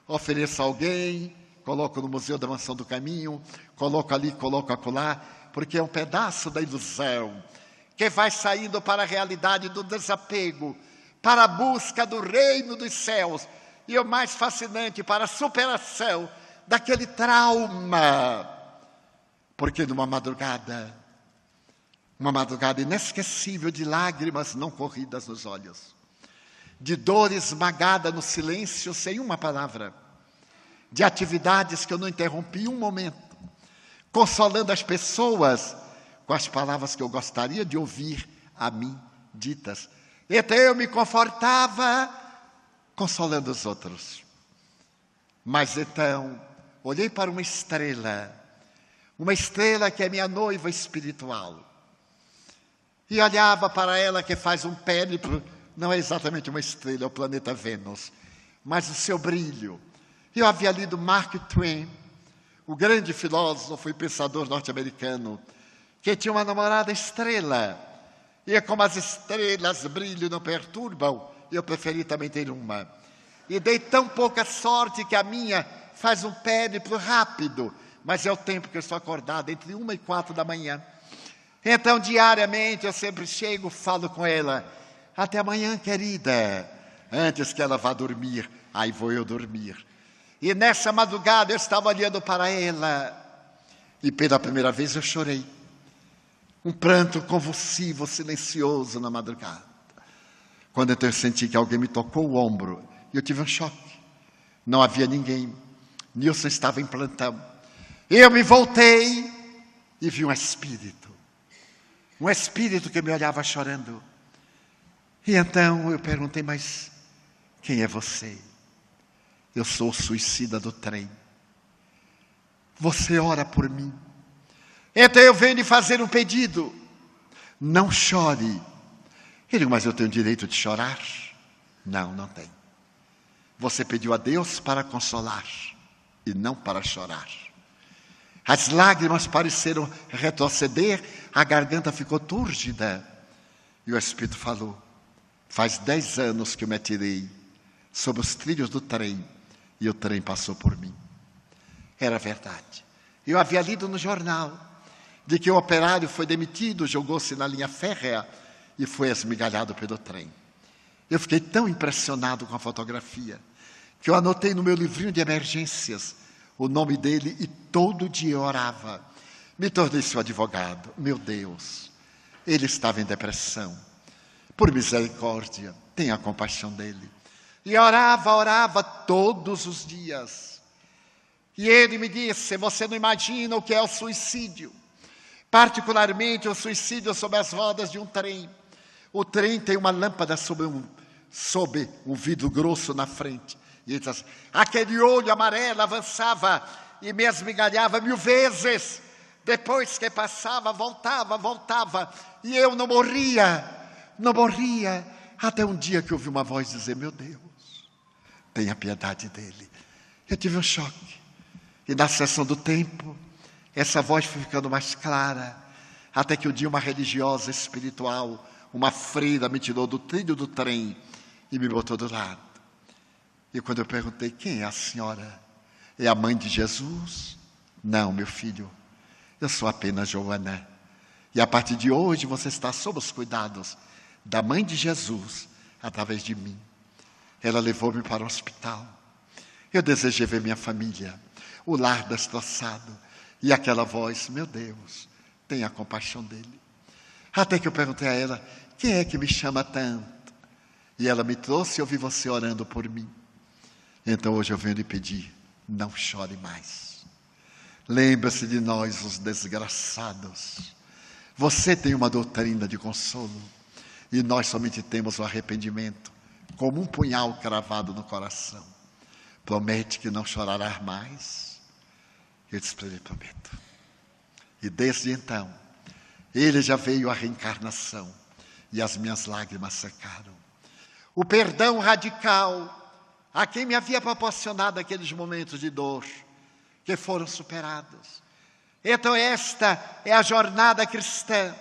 ofereço a alguém, coloco no Museu da Mansão do Caminho, coloco ali, coloco acolá, porque é um pedaço da ilusão que vai saindo para a realidade do desapego, para a busca do reino dos céus, e o mais fascinante, para a superação daquele trauma. Porque numa madrugada, uma madrugada inesquecível de lágrimas não corridas nos olhos, de dor esmagada no silêncio sem uma palavra, de atividades que eu não interrompi um momento, consolando as pessoas com as palavras que eu gostaria de ouvir a mim ditas. Então eu me confortava consolando os outros. Mas então, olhei para uma estrela que é minha noiva espiritual. E olhava para ela que faz um périplo, não é exatamente uma estrela, é o planeta Vênus, mas o seu brilho. Eu havia lido Mark Twain, o grande filósofo e pensador norte-americano, que tinha uma namorada estrela. E como as estrelas brilham e não perturbam, eu preferi também ter uma. E dei tão pouca sorte que a minha faz um périplo rápido, mas é o tempo que eu estou acordado, entre 1 e 4 da manhã. Então, diariamente, eu sempre chego, falo com ela, até amanhã, querida, antes que ela vá dormir, aí vou eu dormir. E nessa madrugada eu estava olhando para ela, e pela primeira vez eu chorei. Um pranto convulsivo, silencioso na madrugada. Quando então eu senti que alguém me tocou o ombro, e eu tive um choque. Não havia ninguém. Nilson estava em plantão. Eu me voltei e vi um espírito. Um espírito que me olhava chorando. E então eu perguntei, mas quem é você? Eu sou o suicida do trem. Você ora por mim. Então eu venho lhe fazer um pedido. Não chore. Eu digo, mas eu tenho direito de chorar? Não, não tem. Você pediu a Deus para consolar e não para chorar. As lágrimas pareceram retroceder, a garganta ficou túrgida. E o Espírito falou, faz 10 anos que eu me atirei sobre os trilhos do trem e o trem passou por mim. Era verdade. Eu havia lido no jornal de que o operário foi demitido, jogou-se na linha férrea e foi esmigalhado pelo trem. Eu fiquei tão impressionado com a fotografia que eu anotei no meu livrinho de emergências o nome dele e todo dia eu orava. Me tornei seu advogado. Meu Deus, ele estava em depressão. Por misericórdia, tenha compaixão dele. E orava todos os dias. E ele me disse, você não imagina o que é o suicídio. Particularmente o suicídio sob as rodas de um trem. O trem tem uma lâmpada sob um vidro grosso na frente. E ele diz assim, aquele olho amarelo avançava e me esmigalhava 1000 vezes. Depois que passava, voltava. E eu não morria. Até um dia que eu ouvi uma voz dizer, meu Deus, tenha piedade dele. Eu tive um choque. E na sessão do tempo, essa voz foi ficando mais clara. Até que um dia uma religiosa espiritual, uma freira, me tirou do trilho do trem e me botou do lado. E quando eu perguntei, quem é a senhora? É a mãe de Jesus? Não, meu filho, eu sou apenas Joana. E a partir de hoje você está sob os cuidados da mãe de Jesus, através de mim. Ela levou-me para o hospital. Eu desejei ver minha família, o lar destroçado. E aquela voz, meu Deus, tenha compaixão dele. Até que eu perguntei a ela, quem é que me chama tanto? E ela me trouxe e eu vi você orando por mim. Então hoje eu venho lhe pedir, não chore mais. Lembra-se de nós, os desgraçados. Você tem uma doutrina de consolo. E nós somente temos o arrependimento, como um punhal cravado no coração. Promete que não chorará mais? Eu disse para ele, prometo. E desde então, ele já veio à reencarnação. E as minhas lágrimas secaram. O perdão radical a quem me havia proporcionado aqueles momentos de dor, que foram superados. Então esta é a jornada cristã,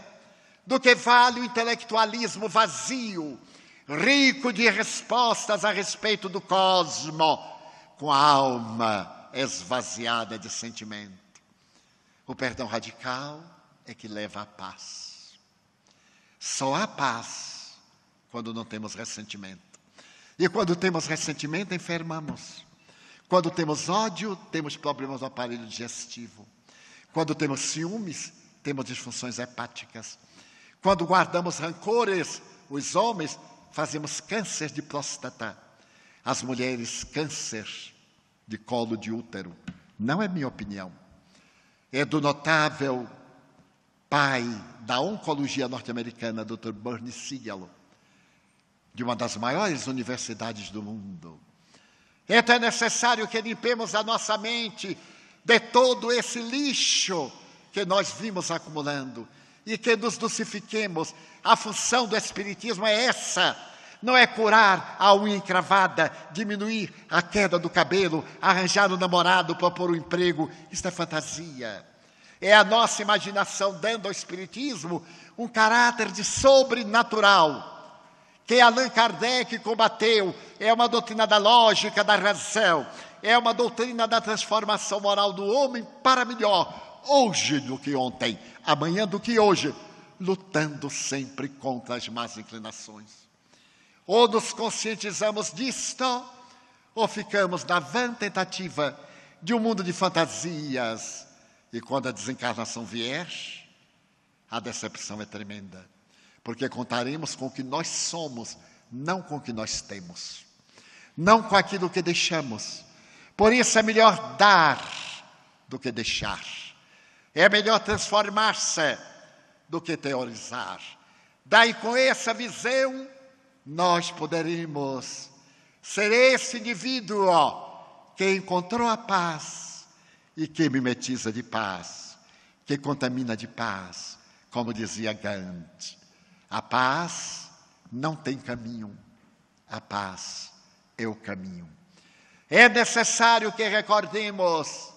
do que vale o intelectualismo vazio, rico de respostas a respeito do cosmo, com a alma esvaziada de sentimento. O perdão radical é que leva à paz. Só há paz quando não temos ressentimento. E quando temos ressentimento, enfermamos. Quando temos ódio, temos problemas no aparelho digestivo. Quando temos ciúmes, temos disfunções hepáticas. Quando guardamos rancores, os homens fazemos câncer de próstata. As mulheres, câncer de colo de útero. Não é minha opinião. É do notável pai da oncologia norte-americana, Dr. Bernie Siegel, de uma das maiores universidades do mundo. Então é necessário que limpemos a nossa mente de todo esse lixo que nós vimos acumulando e que nos dulcifiquemos. A função do Espiritismo é essa, não é curar a unha encravada, diminuir a queda do cabelo, arranjar um namorado, propor um emprego. Isso é fantasia. É a nossa imaginação dando ao Espiritismo um caráter de sobrenatural, que Allan Kardec combateu. É uma doutrina da lógica, da razão. É uma doutrina da transformação moral do homem para melhor, hoje do que ontem, amanhã do que hoje, lutando sempre contra as más inclinações. Ou nos conscientizamos disto, ou ficamos na vã tentativa de um mundo de fantasias. E quando a desencarnação vier, a decepção é tremenda. Porque contaremos com o que nós somos, não com o que nós temos. Não com aquilo que deixamos. Por isso é melhor dar do que deixar. É melhor transformar-se do que teorizar. Daí com essa visão, nós poderemos ser esse indivíduo que encontrou a paz e que mimetiza de paz, que contamina de paz, como dizia Gandhi. A paz não tem caminho, a paz é o caminho. É necessário que recordemos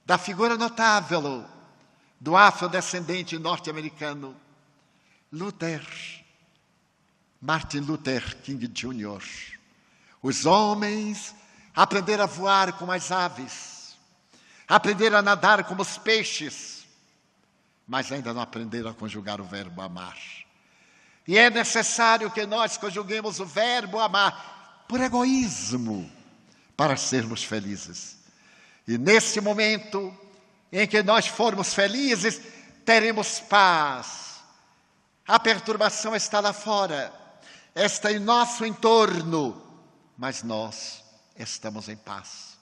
da figura notável do afrodescendente norte-americano, Martin Luther King Jr. Os homens aprenderam a voar como as aves, aprenderam a nadar como os peixes, mas ainda não aprenderam a conjugar o verbo amar. E é necessário que nós conjuguemos o verbo amar por egoísmo, para sermos felizes. E nesse momento em que nós formos felizes, teremos paz. A perturbação está lá fora, está em nosso entorno, mas nós estamos em paz.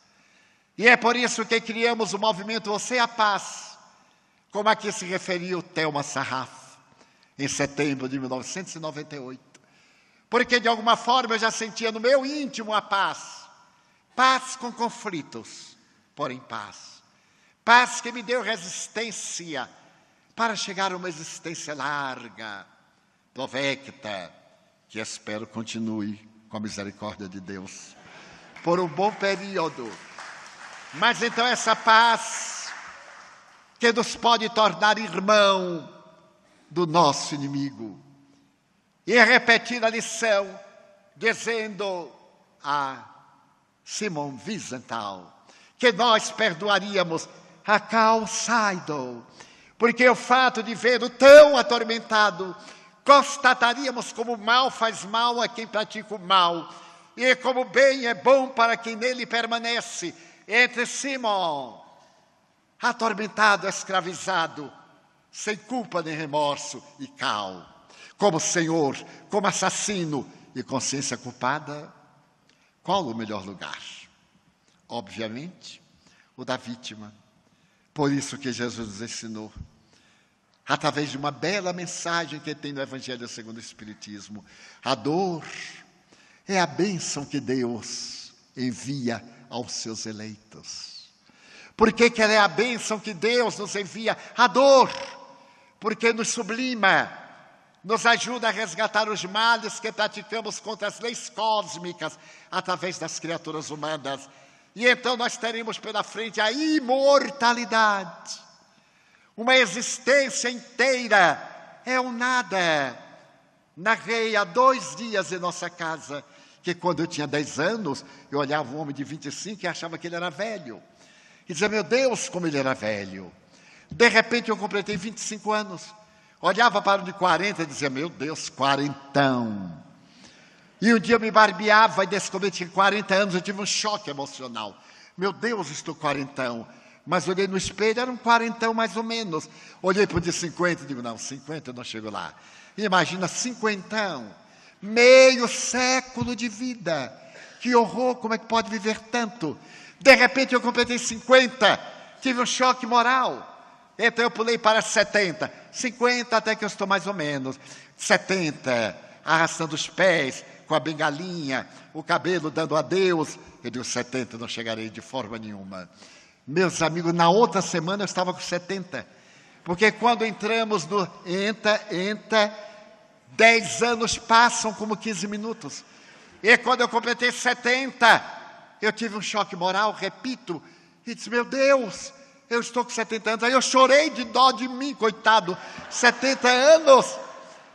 E é por isso que criamos o movimento Você é a Paz, como a que se referiu Thelma Sarraf, em setembro de 1998. Porque de alguma forma eu já sentia no meu íntimo a paz. Paz com conflitos, porém paz. Paz que me deu resistência para chegar a uma existência larga, provecta, que espero continue com a misericórdia de Deus por um bom período. Mas então essa paz que nos pode tornar irmão do nosso inimigo. E repetir a lição dizendo a Simon Wiesenthal que nós perdoaríamos a Cal Seidel, porque o fato de vê-lo tão atormentado, constataríamos como o mal faz mal a quem pratica o mal, e como o bem é bom para quem nele permanece. Entre Simon, atormentado, escravizado, sem culpa nem remorso, e Cal, como senhor, como assassino e consciência culpada, qual o melhor lugar? Obviamente, o da vítima. Por isso que Jesus nos ensinou, através de uma bela mensagem que tem no Evangelho segundo o Espiritismo, a dor é a bênção que Deus envia aos seus eleitos. Por que ela é a bênção que Deus nos envia? A dor, porque nos sublima, nos ajuda a resgatar os males que praticamos contra as leis cósmicas através das criaturas humanas. E então nós teremos pela frente a imortalidade. Uma existência inteira é um nada. Narrei há 2 dias em nossa casa que quando eu tinha 10 anos, eu olhava um homem de 25 e achava que ele era velho. E dizia, meu Deus, como ele era velho. De repente eu completei 25 anos. Olhava para o de 40 e dizia, meu Deus, 40. E um dia eu me barbeava e descobri que 40 anos eu tive um choque emocional. Meu Deus, estou 40. Mas olhei no espelho, era um 40 mais ou menos. Olhei para o de 50 e digo, não, 50 eu não chego lá. Imagina 50, meio século de vida. Que horror, como é que pode viver tanto? De repente eu completei 50, tive um choque moral. Então eu pulei para 70, 50 até que eu estou mais ou menos. 70, arrastando os pés, com a bengalinha, o cabelo dando adeus. Eu digo, 70 não chegarei de forma nenhuma. Meus amigos, na outra semana eu estava com 70. Porque quando entramos no 10 anos passam como 15 minutos. E quando eu completei 70, eu tive um choque moral, repito, e disse, meu Deus, eu estou com 70 anos. Aí eu chorei de dó de mim, coitado, 70 anos.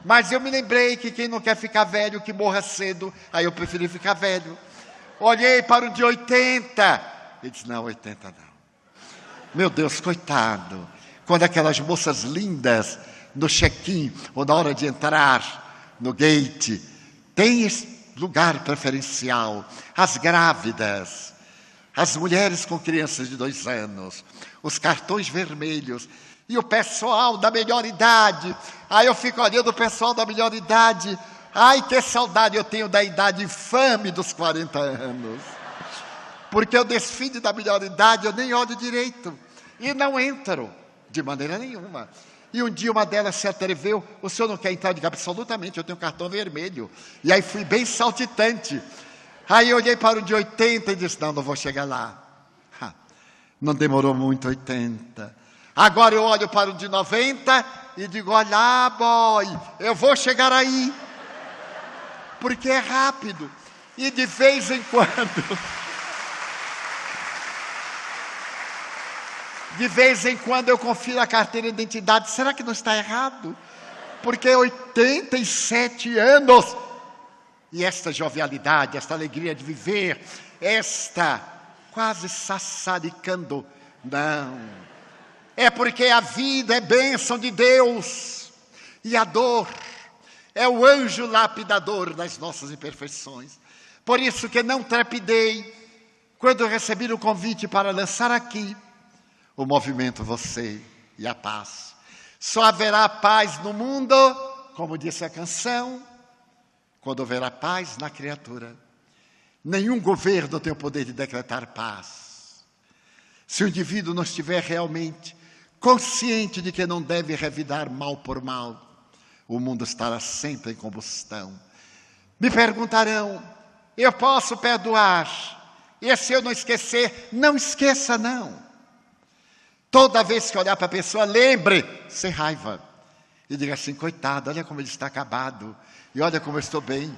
Mas eu me lembrei que quem não quer ficar velho, que morra cedo. Aí eu preferi ficar velho. Olhei para o de 80 e disse, não, 80 não. Meu Deus, coitado. Quando aquelas moças lindas no check-in ou na hora de entrar no gate, tem lugar preferencial. As grávidas, as mulheres com crianças de 2 anos, os cartões vermelhos e o pessoal da melhor idade. Aí eu fico olhando o pessoal da melhor idade. Ai, que saudade eu tenho da idade infame dos 40 anos. Porque o desfile da melhor idade eu nem olho direito. E não entro, de maneira nenhuma. E um dia uma delas se atreveu, o senhor não quer entrar? Eu digo, absolutamente, eu tenho cartão vermelho. E aí fui bem saltitante. Aí eu olhei para o de 80 e disse, não vou chegar lá. Não demorou muito, 80. Agora eu olho para o de 90 e digo, olha, boy, eu vou chegar aí. Porque é rápido. E de vez em quando... De vez em quando eu confiro a carteira de identidade. Será que não está errado? Porque 87 anos. E esta jovialidade, esta alegria de viver, esta quase sassaricando. Não. É porque a vida é bênção de Deus. E a dor é o anjo lapidador das nossas imperfeições. Por isso que não trepidei quando recebi o convite para lançar aqui o movimento Você e a Paz. Só haverá paz no mundo, como disse a canção, quando houver a paz na criatura. Nenhum governo tem o poder de decretar paz. Se o indivíduo não estiver realmente consciente de que não deve revidar mal por mal, o mundo estará sempre em combustão. Me perguntarão, eu posso perdoar? E se eu não esquecer? Não esqueça, não. Toda vez que olhar para a pessoa, lembre, sem raiva. E diga assim, coitado, olha como ele está acabado. E olha como eu estou bem.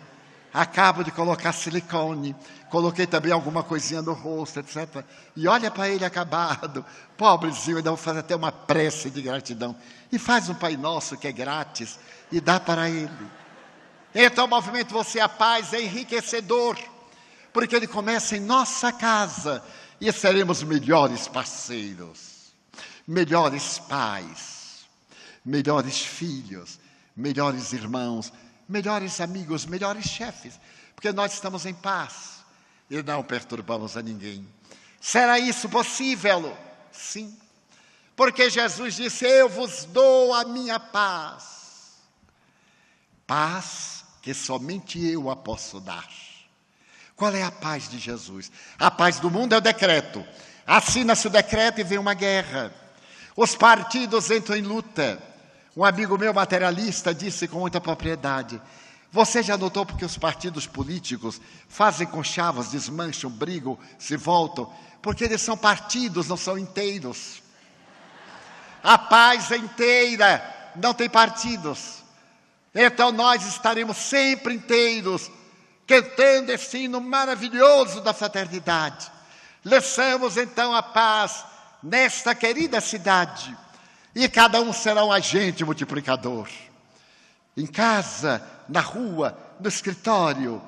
Acabo de colocar silicone. Coloquei também alguma coisinha no rosto, etc. E olha para ele acabado. Pobrezinho, ainda vou fazer até uma prece de gratidão. E faz um Pai Nosso que é grátis. E dá para ele. Então o movimento Você a Paz é enriquecedor. Porque ele começa em nossa casa. E seremos melhores parceiros. melhores pais, melhores filhos, melhores irmãos, melhores amigos, melhores chefes, porque nós estamos em paz e não perturbamos a ninguém. Será isso possível? Sim, porque Jesus disse: eu vos dou a minha paz, paz que somente eu a posso dar. Qual é a paz de Jesus? A paz do mundo é o decreto. Assina-se o decreto e vem uma guerra. Os partidos entram em luta. Um amigo meu materialista disse com muita propriedade: você já notou porque os partidos políticos fazem conchavos, desmancham, brigam, se voltam? Porque eles são partidos, não são inteiros. A paz é inteira, não tem partidos. Então nós estaremos sempre inteiros, cantando esse hino maravilhoso da fraternidade. Leçamos então a paz nesta querida cidade, e cada um será um agente multiplicador. Em casa, na rua, no escritório,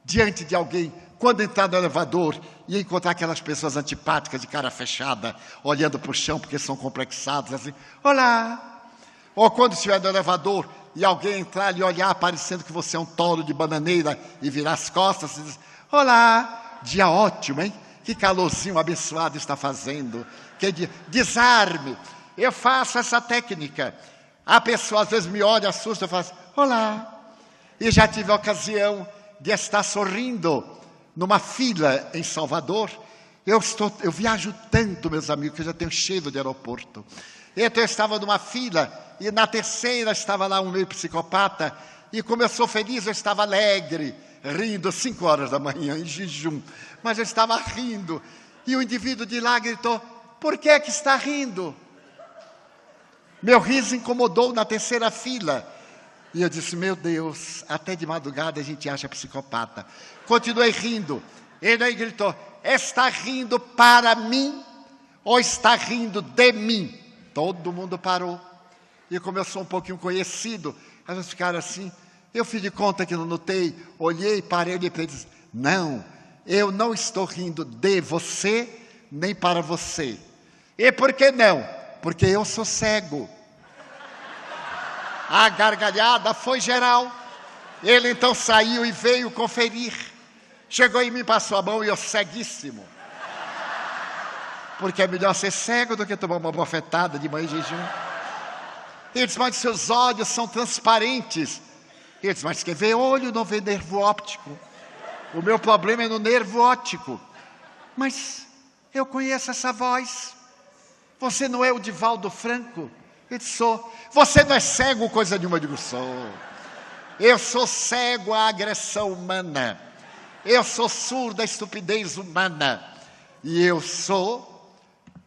diante de alguém, quando entrar no elevador e encontrar aquelas pessoas antipáticas de cara fechada, olhando para o chão porque são complexados, assim, olá. Ou quando estiver no elevador e alguém entrar e olhar parecendo que você é um toro de bananeira e virar as costas, e diz: olá, dia ótimo, hein? Que calorzinho abençoado está fazendo. Que desarme. Eu faço essa técnica. A pessoa às vezes me olha, assusta, eu faço: olá. E já tive a ocasião de estar sorrindo numa fila em Salvador. Eu viajo tanto, meus amigos, que eu já tenho cheiro de aeroporto. Então eu estava numa fila e na terceira estava lá um meio psicopata. E como eu sou feliz, eu estava alegre, rindo, 5 horas da manhã, em jejum. Mas eu estava rindo. E o indivíduo de lá gritou: por que está rindo? Meu riso incomodou na terceira fila. E eu disse: meu Deus, até de madrugada a gente acha psicopata. Continuei rindo. Ele aí gritou: está rindo para mim ou está rindo de mim? Todo mundo parou. E como eu sou um pouquinho conhecido, elas ficaram assim. Eu fiz de conta que não notei, olhei, parei, olhei para ele e disse: não, eu não estou rindo de você, nem para você. E por que não? Porque eu sou cego. A gargalhada foi geral. Ele então saiu e veio conferir. Chegou em mim, passou a mão e eu ceguíssimo. Porque é melhor ser cego do que tomar uma bofetada de manhã em jejum. Ele disse: mas seus olhos são transparentes. Ele disse: mas quer ver olho, não vê nervo óptico. O meu problema é no nervo óptico. Mas eu conheço essa voz. Você não é o Divaldo Franco? Eu disse: sou. Você não é cego, coisa nenhuma? Eu digo: sou. Eu sou cego à agressão humana. Eu sou surdo à estupidez humana. E eu sou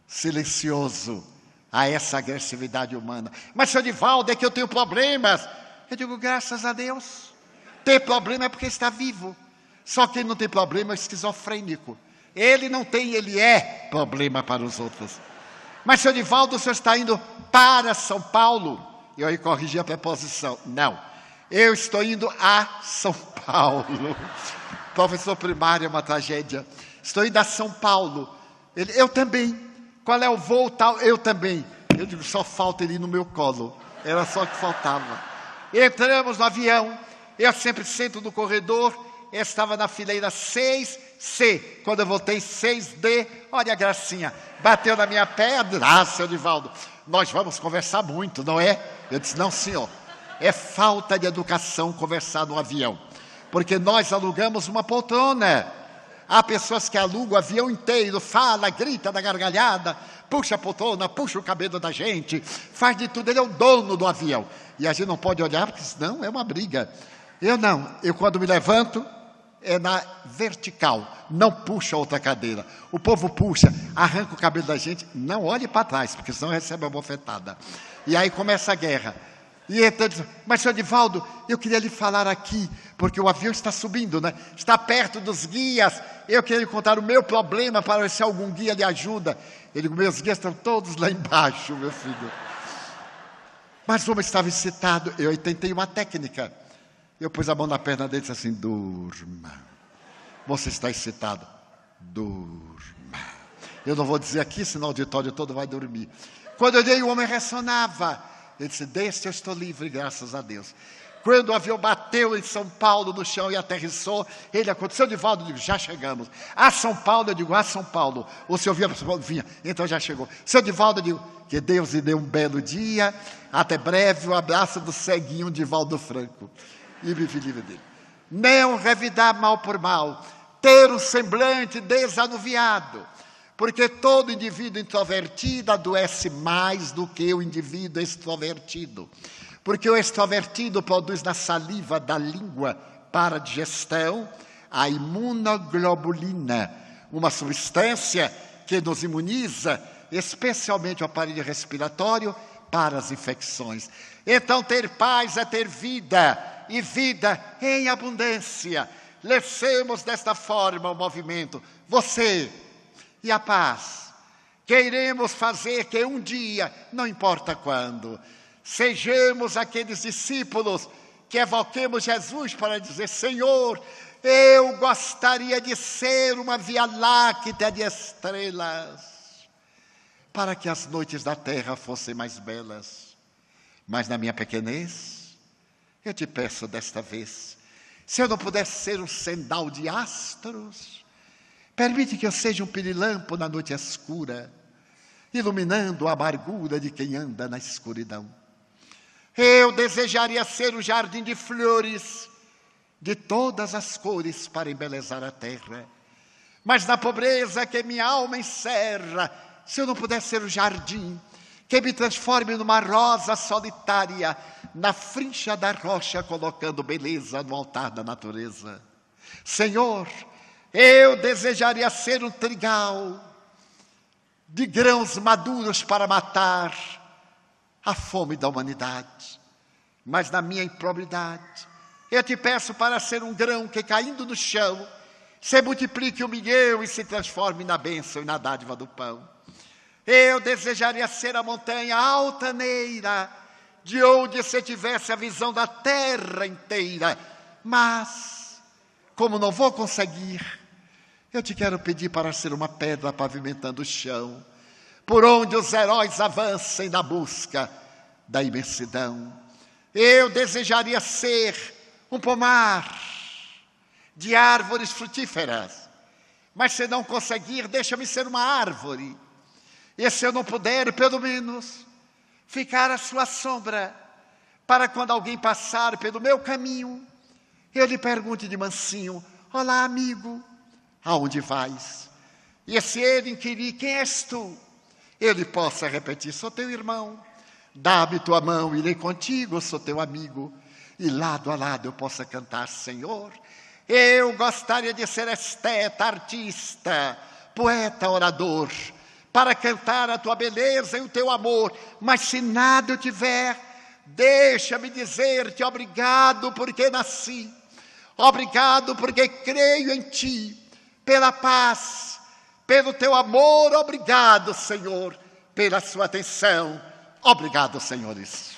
silencioso a essa agressividade humana. Mas, seu Divaldo, é que eu tenho problemas. Eu digo: graças a Deus. Ter problema é porque está vivo. Só quem não tem problema é esquizofrênico. Ele não tem, ele é problema para os outros. Mas, seu Divaldo, o senhor está indo para São Paulo? Eu aí corrigi a preposição. Não, eu estou indo a São Paulo. Professor primário é uma tragédia. Estou indo a São Paulo. Ele: eu também. Qual é o voo tal? Eu também. Eu digo: só falta ele ir no meu colo. Era só o que faltava. Entramos no avião. Eu sempre sento no corredor. Eu estava na fileira 6C. Quando eu voltei, 6D. Olha a gracinha. Bateu na minha perna. Ah, seu Divaldo, nós vamos conversar muito, não é? Eu disse: não, senhor. É falta de educação conversar no avião. Porque nós alugamos uma poltrona. Há pessoas que alugam o avião inteiro, fala, grita da gargalhada, puxa a poltrona, puxa o cabelo da gente, faz de tudo. Ele é o dono do avião. E a gente não pode olhar, porque senão é uma briga. Eu não. Eu, quando me levanto, é na vertical. Não puxa outra cadeira. O povo puxa, arranca o cabelo da gente. Não olhe para trás, porque senão recebe uma bofetada. E aí começa a guerra. E então diz: mas, senhor Divaldo, eu queria lhe falar aqui, porque o avião está subindo, né? Está perto dos guias. Eu queria lhe contar o meu problema para ver se algum guia lhe ajuda. Eu digo: meus guias estão todos lá embaixo, meu filho. Mas o homem estava excitado. Eu tentei uma técnica. Eu pus a mão na perna dele e disse assim: durma. Você está excitado? Durma. Eu não vou dizer aqui, senão o auditório todo vai dormir. Quando eu olhei, o homem ressonava. Ele disse, deste eu estou livre, graças a Deus. Quando o avião bateu em São Paulo no chão e aterrissou, ele aconteceu de volta, eu digo, já chegamos. A São Paulo, eu digo, a São Paulo. O senhor vinha para São Paulo? Vinha, então já chegou. Seu Divaldo, eu digo, que Deus lhe dê um belo dia, até breve, um abraço do ceguinho Divaldo Franco. E me vi livre dele. Não revidar mal por mal, ter um semblante desanuviado, porque todo indivíduo introvertido adoece mais do que o indivíduo extrovertido. Porque o extrovertido produz na saliva da língua para a digestão a imunoglobulina, uma substância que nos imuniza, especialmente o aparelho respiratório, para as infecções. Então, ter paz é ter vida, e vida em abundância. Lancemos desta forma o movimento, você e a paz. Queremos fazer que um dia, não importa quando, sejamos aqueles discípulos que evoquemos Jesus para dizer, Senhor, eu gostaria de ser uma Via Láctea de estrelas, para que as noites da terra fossem mais belas. Mas na minha pequenez, eu te peço desta vez, se eu não pudesse ser um sendal de astros, permite que eu seja um pirilampo na noite escura, iluminando a amargura de quem anda na escuridão. Eu desejaria ser um jardim de flores, de todas as cores para embelezar a terra. Mas na pobreza que minha alma encerra, se eu não pudesse ser um jardim, que me transforme numa rosa solitária, na frincha da rocha, colocando beleza no altar da natureza. Senhor, eu desejaria ser um trigal de grãos maduros para matar a fome da humanidade. Mas na minha improbidade, eu te peço para ser um grão que, caindo no chão, se multiplique um milhão e se transforme na bênção e na dádiva do pão. Eu desejaria ser a montanha altaneira, de onde se tivesse a visão da terra inteira. Mas, como não vou conseguir, eu te quero pedir para ser uma pedra pavimentando o chão, por onde os heróis avancem na busca da imensidão. Eu desejaria ser um pomar de árvores frutíferas, mas se não conseguir, deixa-me ser uma árvore. E se eu não puder, pelo menos, ficar à sua sombra, para quando alguém passar pelo meu caminho, eu lhe pergunte de mansinho, olá amigo, aonde vais? E se ele inquirir, quem és tu? Eu lhe possa repetir, sou teu irmão, dá-me tua mão, irei contigo, sou teu amigo. E lado a lado eu possa cantar, Senhor, eu gostaria de ser esteta, artista, poeta, orador, para cantar a tua beleza e o teu amor. Mas se nada eu tiver, deixa-me dizer-te obrigado porque nasci, obrigado porque creio em ti, pela paz, pelo teu amor, obrigado, Senhor, pela sua atenção. Obrigado, senhores.